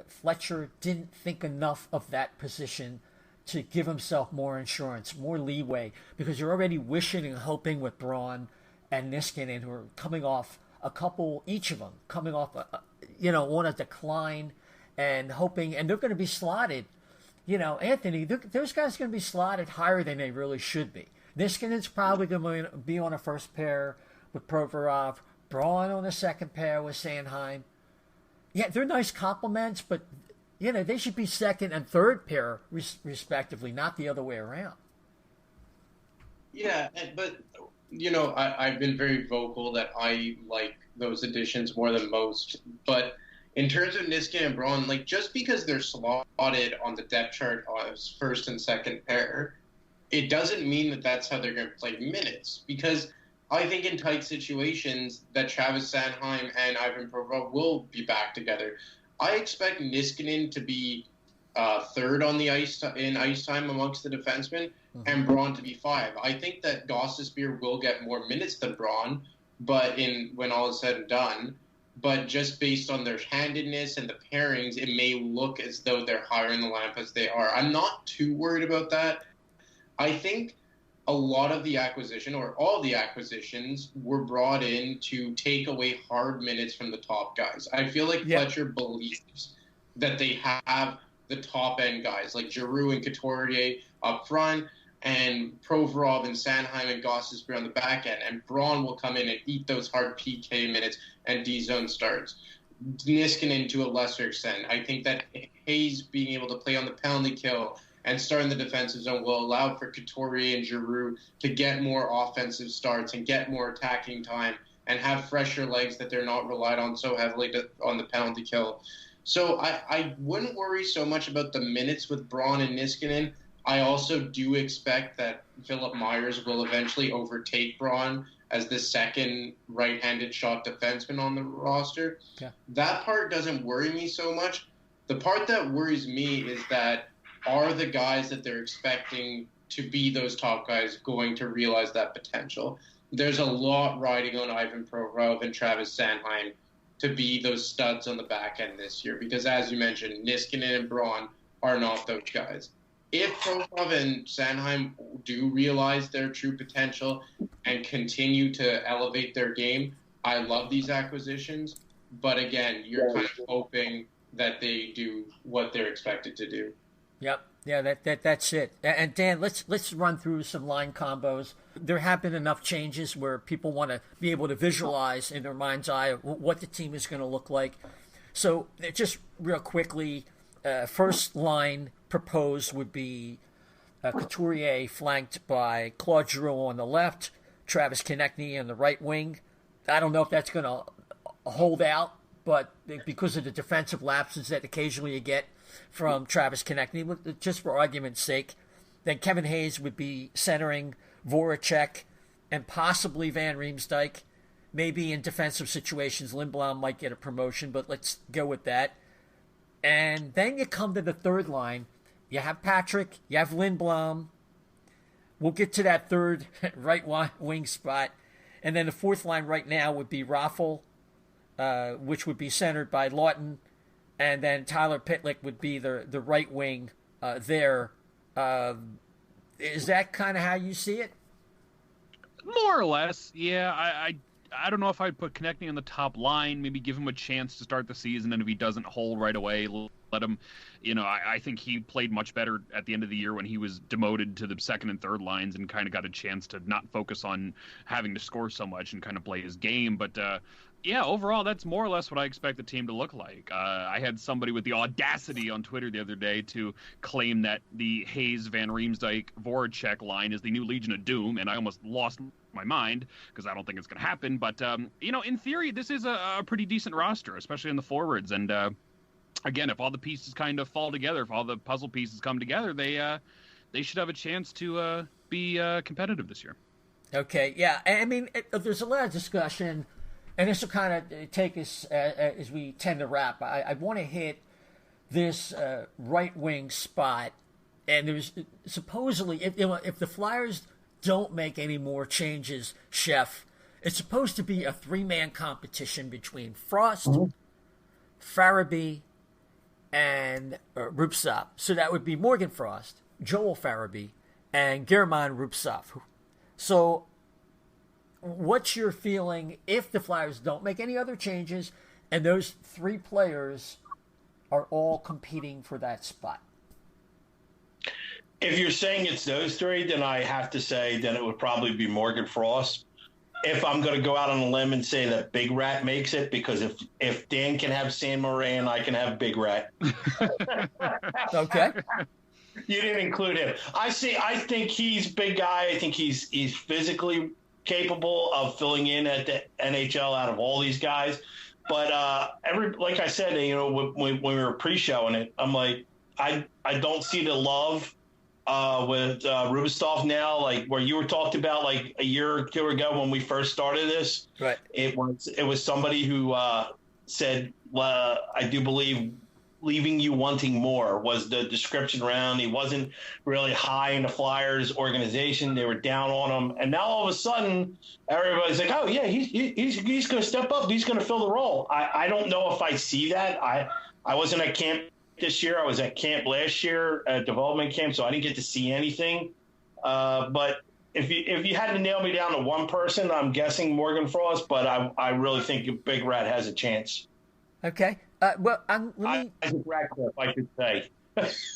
Fletcher didn't think enough of that position to give himself more insurance, more leeway, because you're already wishing and hoping with Braun and Niskanen, who are coming off a couple, each of them coming off on a decline, and hoping, and they're going to be slotted. Anthony, those guys are going to be slotted higher than they really should be. Niskanen's probably going to be on a first pair with Provorov, Braun on a second pair with Sanheim. Yeah, they're nice compliments, but they should be second and third pair respectively, not the other way around. Yeah, but I've been very vocal that I like those additions more than most. But in terms of Niskanen and Braun, just because they're slotted on the depth chart as first and second pair, it doesn't mean that that's how they're going to play minutes. Because I think in tight situations that Travis Sanheim and Ivan Provorov will be back together. I expect Niskanen to be third on the ice in ice time amongst the defensemen, and Braun to be 5. I think that Gostisbehere will get more minutes than Braun, but when all is said and done. But just based on their handedness and the pairings, it may look as though they're higher in the lineup as they are. I'm not too worried about that. I think a lot of the acquisition, or all the acquisitions, were brought in to take away hard minutes from the top guys. I feel like Fletcher believes that they have the top-end guys, like Giroux and Couturier up front, and Provorov and Sanheim and Gostisbehere on the back end. And Braun will come in and eat those hard PK minutes and D-zone starts. Niskanen to a lesser extent. I think that Hayes being able to play on the penalty kill and start in the defensive zone will allow for Couturier and Giroux to get more offensive starts and get more attacking time and have fresher legs that they're not relied on so heavily on the penalty kill. So I wouldn't worry so much about the minutes with Braun and Niskanen. I also do expect that Philip Myers will eventually overtake Braun as the second right-handed shot defenseman on the roster. Yeah. That part doesn't worry me so much. The part that worries me is that are the guys that they're expecting to be those top guys going to realize that potential? There's a lot riding on Ivan Provorov and Travis Sanheim to be those studs on the back end this year because, as you mentioned, Niskanen and Braun are not those guys. If Provorov and Sanheim do realize their true potential and continue to elevate their game, I love these acquisitions. But again, you're kind of hoping that they do what they're expected to do. Yep. Yeah, that's it. And Dan, let's run through some line combos. There have been enough changes where people want to be able to visualize in their mind's eye what the team is going to look like. So just real quickly, first line proposed would be Couturier flanked by Claude Giroux on the left, Travis Konechny on the right wing. I don't know if that's going to hold out, but because of the defensive lapses that occasionally you get from Travis Konechny, just for argument's sake, then Kevin Hayes would be centering Voracek and possibly Van Riemsdyk. Maybe in defensive situations, Lindblom might get a promotion, but let's go with that. And then you come to the third line. You have Patrick, you have Lindblom. We'll get to that third right wing spot. And then the fourth line right now would be Raffl, which would be centered by Lawton. And then Tyler Pitlick would be the right wing there. Is that kind of how you see it? More or less, yeah. I don't know if I'd put Konechny on the top line, maybe give him a chance to start the season, and if he doesn't hold right away, let him. I think he played much better at the end of the year when he was demoted to the second and third lines and kind of got a chance to not focus on having to score so much and kind of play his game. But yeah, overall, that's more or less what I expect the team to look like. I had somebody with the audacity on Twitter the other day to claim that the Hayes, Van Riemsdyk, Voracek line is the new Legion of Doom, and I almost lost my mind because I don't think it's going to happen. But, in theory, this is a pretty decent roster, especially in the forwards. And, again, if all the pieces kind of fall together, if all the puzzle pieces come together, they should have a chance to be competitive this year. Okay, yeah. I mean, there's a lot of discussion, and this will kind of take us as we tend to wrap. I want to hit this right wing spot, and there's supposedly, if the Flyers don't make any more changes, Chef, it's supposed to be a three-man competition between Frost, Farabee, and Rupsov. So that would be Morgan Frost, Joel Farabee, and German Rupsov. So what's your feeling if the Flyers don't make any other changes and those three players are all competing for that spot? If you're saying it's those three, then I have to say then it would probably be Morgan Frost. If I'm going to go out on a limb and say that Big Rat makes it, because if Dan can have San Moran, I can have Big Rat. Okay. You didn't include him. I think he's a big guy. I think he's physically capable of filling in at the NHL out of all these guys. But like I said, when we were pre-showing it, I'm like, I don't see the love with Rubistov now, like where you were talked about like a year or two ago when we first started this. Right. It was somebody who said, I do believe leaving you wanting more was the description around. He wasn't really high in the Flyers organization. They were down on him. And now all of a sudden everybody's like, oh yeah, he's going to step up. He's going to fill the role. I don't know if I see that. I wasn't at camp this year. I was at camp last year at development camp, so I didn't get to see anything. But if you had to nail me down to one person, I'm guessing Morgan Frost, but I really think Big Rat has a chance. Okay. Ratcliffe, I should say.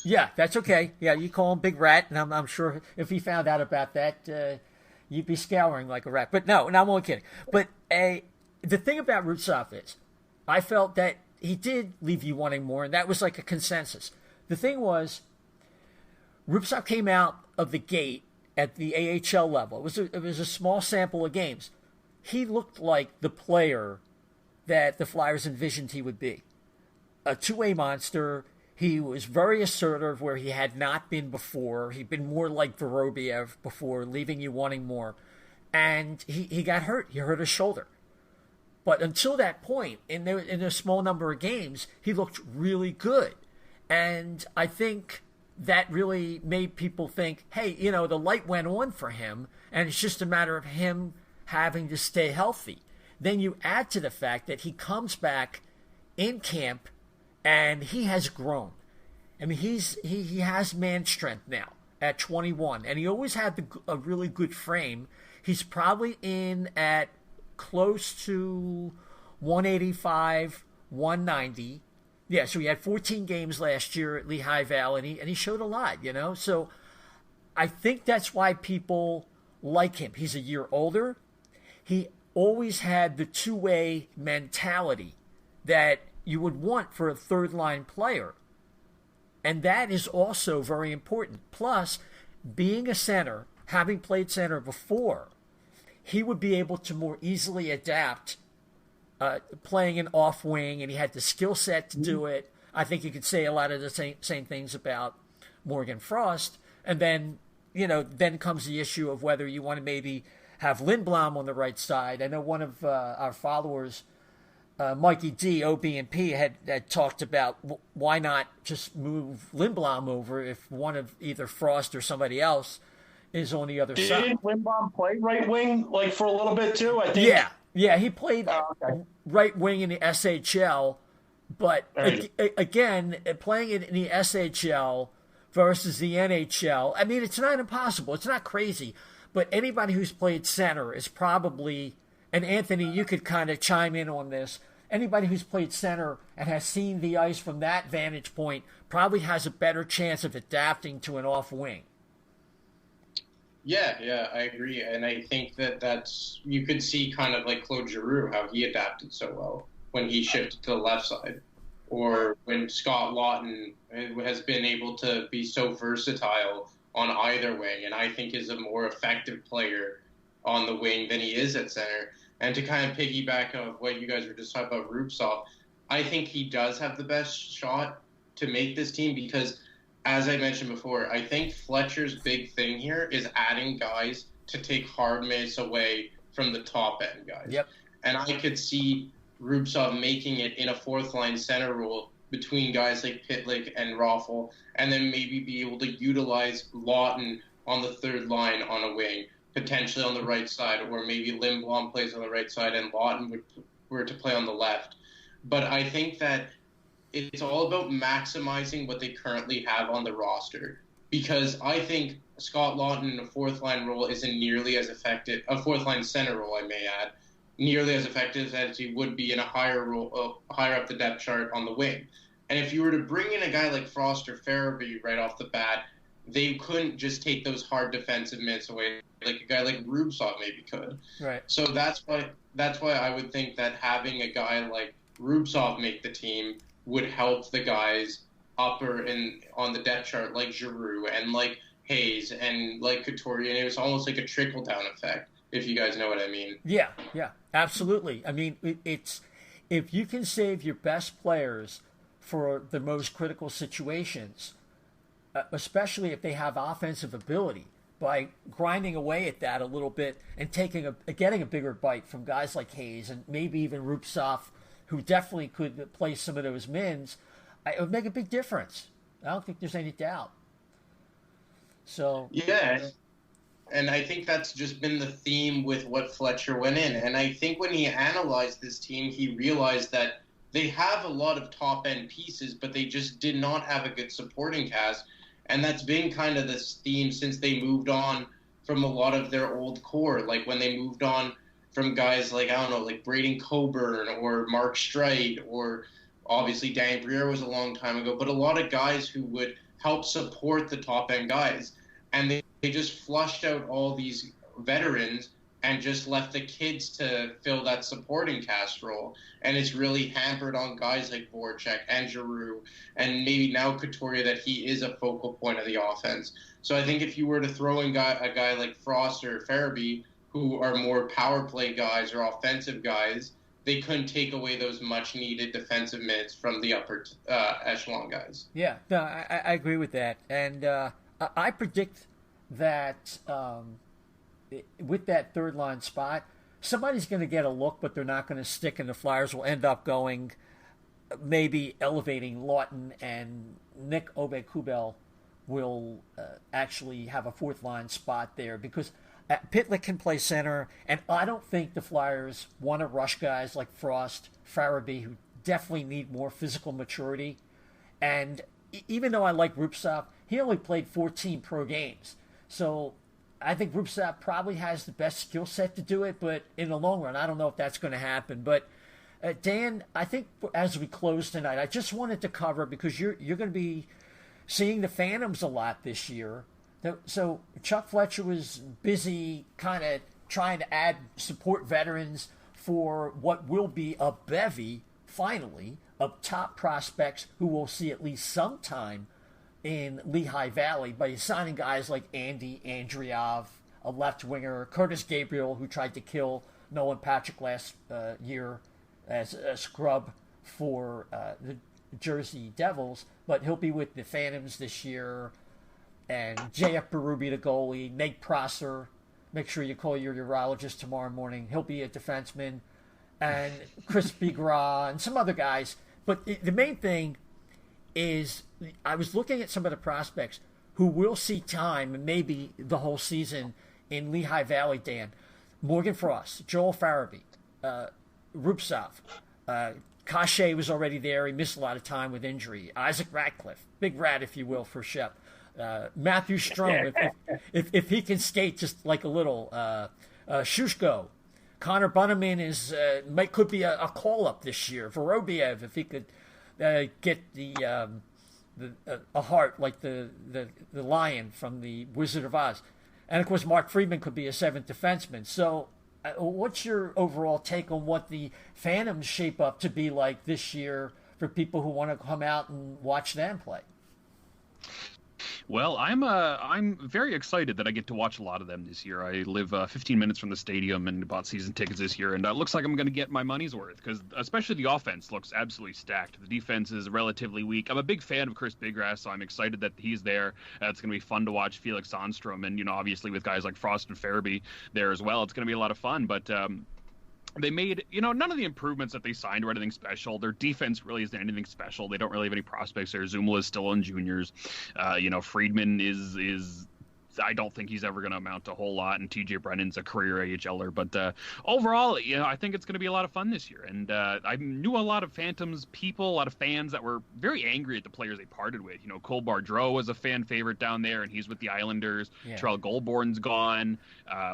Yeah, that's okay. Yeah, you call him Big Rat, and I'm sure if he found out about that, you'd be scouring like a rat. But no, I'm only kidding. But the thing about Rupsov is, I felt that he did leave you wanting more, and that was like a consensus. The thing was, Rupsov came out of the gate at the AHL level. It was a small sample of games. He looked like the player that the Flyers envisioned he would be. A two-way monster. He was very assertive where he had not been before. He'd been more like Vorobiev before, leaving you wanting more. And he got hurt. He hurt his shoulder. But until that point, in a small number of games, he looked really good. And I think that really made people think, hey, the light went on for him, and it's just a matter of him having to stay healthy. Then you add to the fact that he comes back in camp, and he has grown. I mean, he has man strength now at 21, and he always had a really good frame. He's probably in at close to 185, 190. Yeah, so he had 14 games last year at Lehigh Valley, and he showed a lot, So I think that's why people like him. He's a year older. He always had the two-way mentality that you would want for a third-line player. And that is also very important. Plus, being a center, having played center before, he would be able to more easily adapt playing an off wing, and he had the skill set to do it. I think you could say a lot of the same things about Morgan Frost. And then, then comes the issue of whether you want to maybe have Lindblom on the right side. I know one of our followers, Mikey D, O&B, had talked about why not just move Lindblom over if one of either Frost or somebody else is on the other side. Did Lindblom play right wing for a little bit too? I think. Yeah, he played right wing in the SHL, but again, playing it in the SHL versus the NHL, I mean, it's not impossible. It's not crazy, but anybody who's played center is probably, and Anthony, you could kind of chime in on this. Anybody who's played center and has seen the ice from that vantage point probably has a better chance of adapting to an off wing. Yeah, I agree. And I think that's, you could see kind of like Claude Giroux, how he adapted so well when he shifted to the left side. Or when Scott Lawton has been able to be so versatile on either wing, and I think is a more effective player on the wing than he is at center. And to kind of piggyback on what you guys were just talking about Rubtsov, I think he does have the best shot to make this team because, as I mentioned before, I think Fletcher's big thing here is adding guys to take hard minutes away from the top end guys. Yep. And I could see Rubtsov making it in a fourth line center role between guys like Pitlick and Raffle, and then maybe be able to utilize Lawton on the third line on a wing, potentially on the right side, or maybe Lindblom plays on the right side and Lawton were to play on the left. But I think that it's all about maximizing what they currently have on the roster, because I think Scott Lawton in a fourth line role isn't nearly as effective, a fourth line center role, I may add, nearly as effective as he would be in a higher role, higher up the depth chart on the wing. And if you were to bring in a guy like Frost or Farabee right off the bat, they couldn't just take those hard defensive minutes away like a guy like Rubtsov maybe could. Right. So that's why I would think that having a guy like Rubtsov make the team would help the guys upper on the depth chart like Giroux and like Hayes and like Couturier. And it was almost like a trickle down effect, if you guys know what I mean. Yeah, absolutely. I mean, it's if you can save your best players for the most critical situations, especially if they have offensive ability, by grinding away at that a little bit and getting a bigger bite from guys like Hayes and maybe even Rubtsov, who definitely could play some of those mins, it would make a big difference. I don't think there's any doubt. So yeah. And I think that's just been the theme with what Fletcher went in. And I think when he analyzed this team, he realized that they have a lot of top-end pieces, but they just did not have a good supporting cast. And that's been kind of this theme since they moved on from a lot of their old core. Like when they moved on from guys like, I don't know, like Braden Coburn or Mark Streit, or obviously Dan Briere was a long time ago, but a lot of guys who would help support the top-end guys. And they just flushed out all these veterans and just left the kids to fill that supporting cast role. And it's really hampered on guys like Voracek and Giroux and maybe now Couturier, that he is a focal point of the offense. So I think if you were to throw in a guy like Frost or Farabee, who are more power play guys or offensive guys, they couldn't take away those much-needed defensive minutes from the upper echelon guys. Yeah, no, I agree with that. And I predict that with that third-line spot, somebody's going to get a look, but they're not going to stick, and the Flyers will end up going, maybe elevating Lawton, and Nick Aube-Kubel will actually have a fourth-line spot there, because Pitlick can play center, and I don't think the Flyers want to rush guys like Frost, Farabee, who definitely need more physical maturity. And even though I like Rubtsov, he only played 14 pro games. So I think Rubtsov probably has the best skill set to do it, but in the long run, I don't know if that's going to happen. But Dan, I think as we close tonight, I just wanted to cover, because you're going to be seeing the Phantoms a lot this year. So Chuck Fletcher was busy kind of trying to add support veterans for what will be a bevy, finally, of top prospects who will see at least some time in Lehigh Valley by signing guys like Andy Andreev, a left winger, Curtis Gabriel, who tried to kill Nolan Patrick last year as a scrub for the Jersey Devils, but he'll be with the Phantoms this year. And J.F. Berube, the goalie, Nate Prosser. Make sure you call your urologist tomorrow morning. He'll be a defenseman. And Chris Bigra and some other guys. But the main thing is I was looking at some of the prospects who will see time, and maybe the whole season, in Lehigh Valley, Dan. Morgan Frost, Joel Farabee, Rupsov, Cachet was already there. He missed a lot of time with injury. Isaac Ratcliffe, big rat, if you will, for Shep. Matthew Strom, if he can skate just like a little. Shushko. Connor Bunneman could be a call-up this year. Vorobiev, if he could get a heart like the lion from the Wizard of Oz. And, of course, Mark Friedman could be a seventh defenseman. So what's your overall take on what the Phantoms shape up to be like this year for people who want to come out and watch them play? Well, I'm very excited that I get to watch a lot of them this year. I live 15 minutes from the stadium and bought season tickets this year, and it looks like I'm going to get my money's worth because especially the offense looks absolutely stacked. The defense is relatively weak. I'm a big fan of Chris Bigrass, so I'm excited that he's there. It's going to be fun to watch Felix Sandstrom, and obviously with guys like Frost and Farabee there as well, it's going to be a lot of fun. But they made, none of the improvements that they signed were anything special. Their defense really isn't anything special. They don't really have any prospects there. Zumala is still in juniors. Friedman is I don't think he's ever going to amount to a whole lot, and TJ Brennan's a career AHLer. But overall, I think it's going to be a lot of fun this year. And I knew a lot of Phantoms people, a lot of fans that were very angry at the players they parted with. Cole Bardreau was a fan favorite down there, and he's with the Islanders. Yeah. Terrell Goldborn's gone.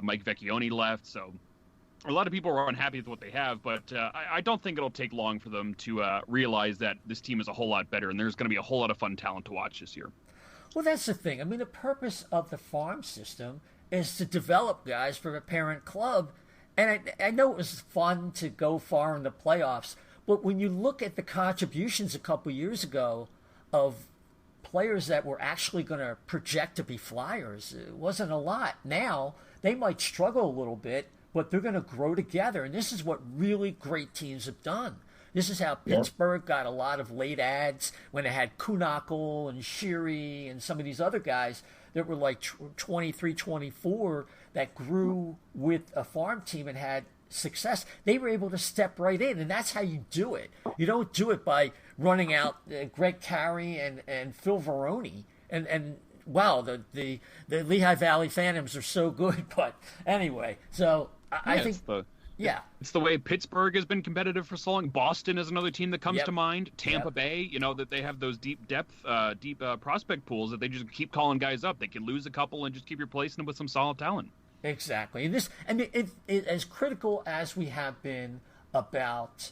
Mike Vecchione left, so a lot of people are unhappy with what they have, but I don't think it'll take long for them to realize that this team is a whole lot better, and there's going to be a whole lot of fun talent to watch this year. Well, that's the thing. I mean, the purpose of the farm system is to develop guys for a parent club, and I know it was fun to go far in the playoffs, but when you look at the contributions a couple years ago of players that were actually going to project to be flyers, it wasn't a lot. Now, they might struggle a little bit, but they're going to grow together. And this is what really great teams have done. This is how Pittsburgh got a lot of late ads when they had Kuhnhackl and Sheary and some of these other guys that were like 23, 24 that grew with a farm team and had success. They were able to step right in, and that's how you do it. You don't do it by running out Greg Carey and Phil Varone. And wow, the Lehigh Valley Phantoms are so good. But anyway, so I think it's the way Pittsburgh has been competitive for so long. Boston is another team that comes to mind. Tampa Bay, that they have those deep prospect pools that they just keep calling guys up. They can lose a couple and just keep replacing them with some solid talent. Exactly. And it as critical as we have been about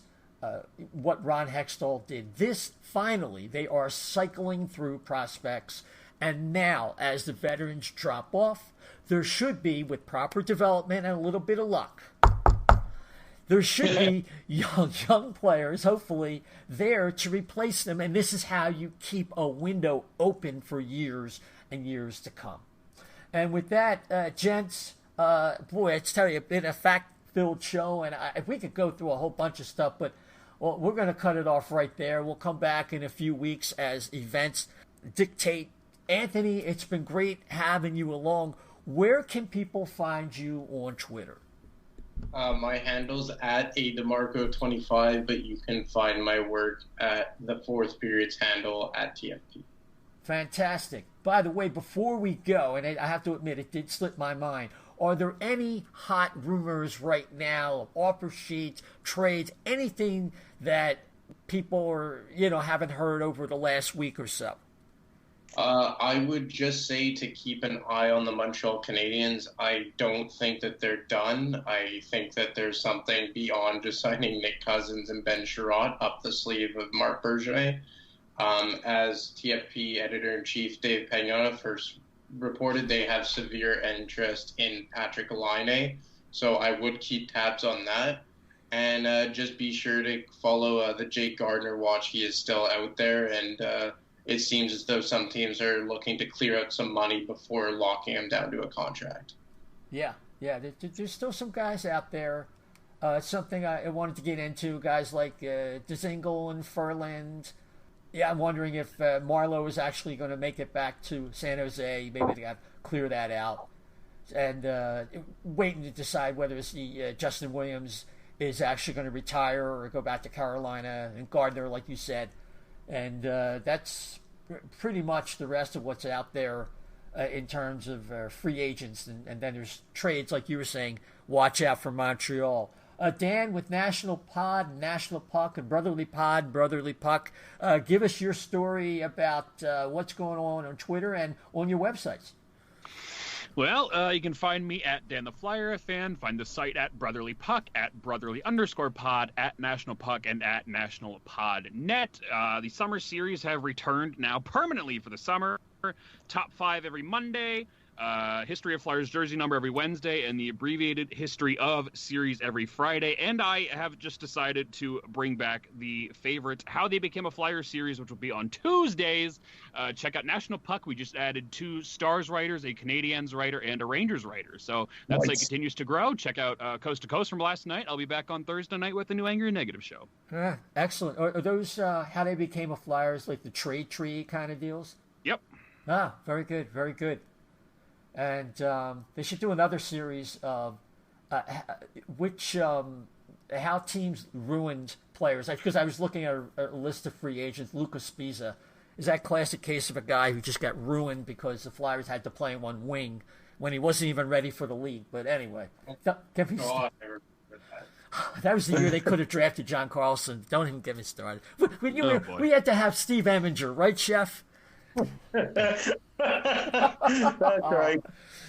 what Ron Hextall did, finally they are cycling through prospects. And now, as the veterans drop off, there should be, with proper development and a little bit of luck, there should be young players, hopefully, there to replace them. And this is how you keep a window open for years and years to come. And with that, gents, boy, I tell you, it's been a fact-filled show. And if we could go through a whole bunch of stuff, but we're going to cut it off right there. We'll come back in a few weeks as events dictate. Anthony, it's been great having you along. Where can people find you on Twitter? My handle's at DiMarco25, but you can find my work at the Fourth Period's handle at TFP. Fantastic. By the way, before we go, and I have to admit it did slip my mind, are there any hot rumors right now of offer sheets, trades, anything that people are, haven't heard over the last week or so? I would just say to keep an eye on the Montreal Canadiens. I don't think that they're done. I think that there's something beyond just signing Nick Cousins and Ben Sherratt up the sleeve of Marc Bergevin. As TFP editor-in-chief Dave Pagnotta first reported, they have severe interest in Patrick Laine. So I would keep tabs on that. And just be sure to follow the Jake Gardner watch. He is still out there, and it seems as though some teams are looking to clear out some money before locking him down to a contract. Yeah. There's still some guys out there. Something I wanted to get into, guys like Dzingel and Furland. Yeah, I'm wondering if Marlowe is actually going to make it back to San Jose. Maybe they got to clear that out. And waiting to decide whether Justin Williams is actually going to retire or go back to Carolina, and Gardner, like you said. And that's pretty much the rest of what's out there in terms of free agents. And then there's trades, like you were saying. Watch out for Montreal. Dan, with National Pod, National Puck, and Brotherly Pod, Brotherly Puck, give us your story about what's going on Twitter and on your websites. Well, you can find me at Dan the Flyer fan. Find the site at Brotherly Puck, at Brotherly_pod, at National Puck, and at National Pod Net. The summer series have returned now permanently for the summer. Top 5 every Monday. History of Flyers jersey number every Wednesday, and the abbreviated history of series every Friday. And I have just decided to bring back the favorite How They Became a Flyer series, which will be on Tuesdays. Check out National Puck. We just added 2 Stars writers, a Canadiens writer, and a Rangers writer. So that site continues to grow. Check out Coast to Coast from last night. I'll be back on Thursday night with the new Angry and Negative show. Excellent. Are those How They Became a Flyers, like the trade tree kind of deals? Yep. Very good, very good. And they should do another series of how teams ruined players. Because I was looking at a list of free agents. Lucas Spiza is that classic case of a guy who just got ruined because the Flyers had to play him on wing when he wasn't even ready for the league. But anyway, that was the year they could have drafted John Carlson. Don't even get me started. We had to have Steve Eminger, right, Chef? That's right.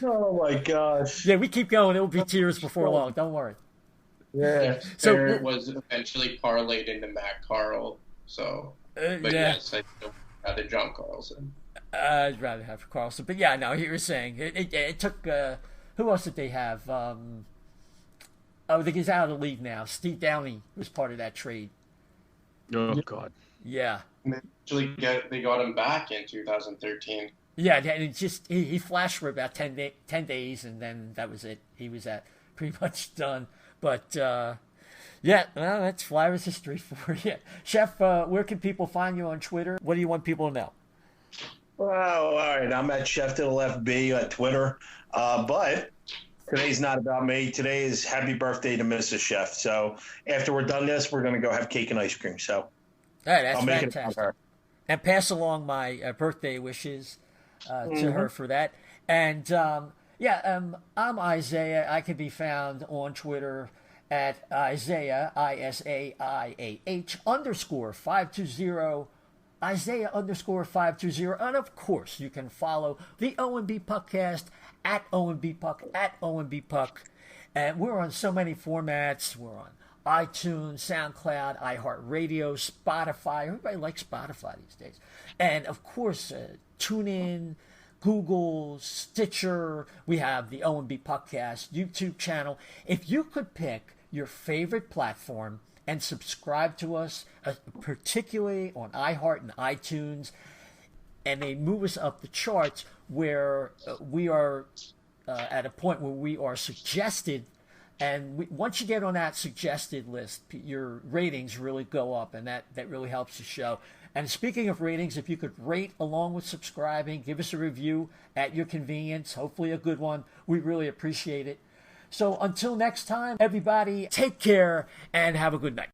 Oh my gosh. Yeah, we keep going. It will be tears before long. Don't worry. Yeah. So it was eventually parlayed into Matt Carl. So, yes, I'd rather John Carlson. I'd rather have Carlson. But yeah, no, you were saying it took. Who else did they have? He's out of the league now. Steve Downey was part of that trade. Oh God. Yeah. They got him back in 2013. Yeah, and he flashed for about 10 days, and then that was it. He was pretty much done. But that's Flyers history for you. Chef, where can people find you on Twitter? What do you want people to know? Well, all right. I'm at Chef to the Left B at Twitter. But today's not about me. Today is happy birthday to Mrs. Chef. So after we're done this, we're going to go have cake and ice cream. So that's fantastic. And pass along my birthday wishes to her for that. And I'm Isaiah. I can be found on Twitter at Isaiah, ISAIAH _520, Isaiah _520. And of course, you can follow the O&B Puckcast at O&B Puck, at O&B Puck. And we're on so many formats. We're on iTunes, SoundCloud, iHeartRadio, Spotify. Everybody likes Spotify these days. And, of course, TuneIn, Google, Stitcher. We have the O&B Puckcast YouTube channel. If you could pick your favorite platform and subscribe to us, particularly on iHeart and iTunes, and they move us up the charts where we are at a point where we are suggested. And once you get on that suggested list, your ratings really go up, and that really helps the show. And speaking of ratings, if you could rate along with subscribing, give us a review at your convenience, hopefully a good one. We really appreciate it. So until next time, everybody, take care and have a good night.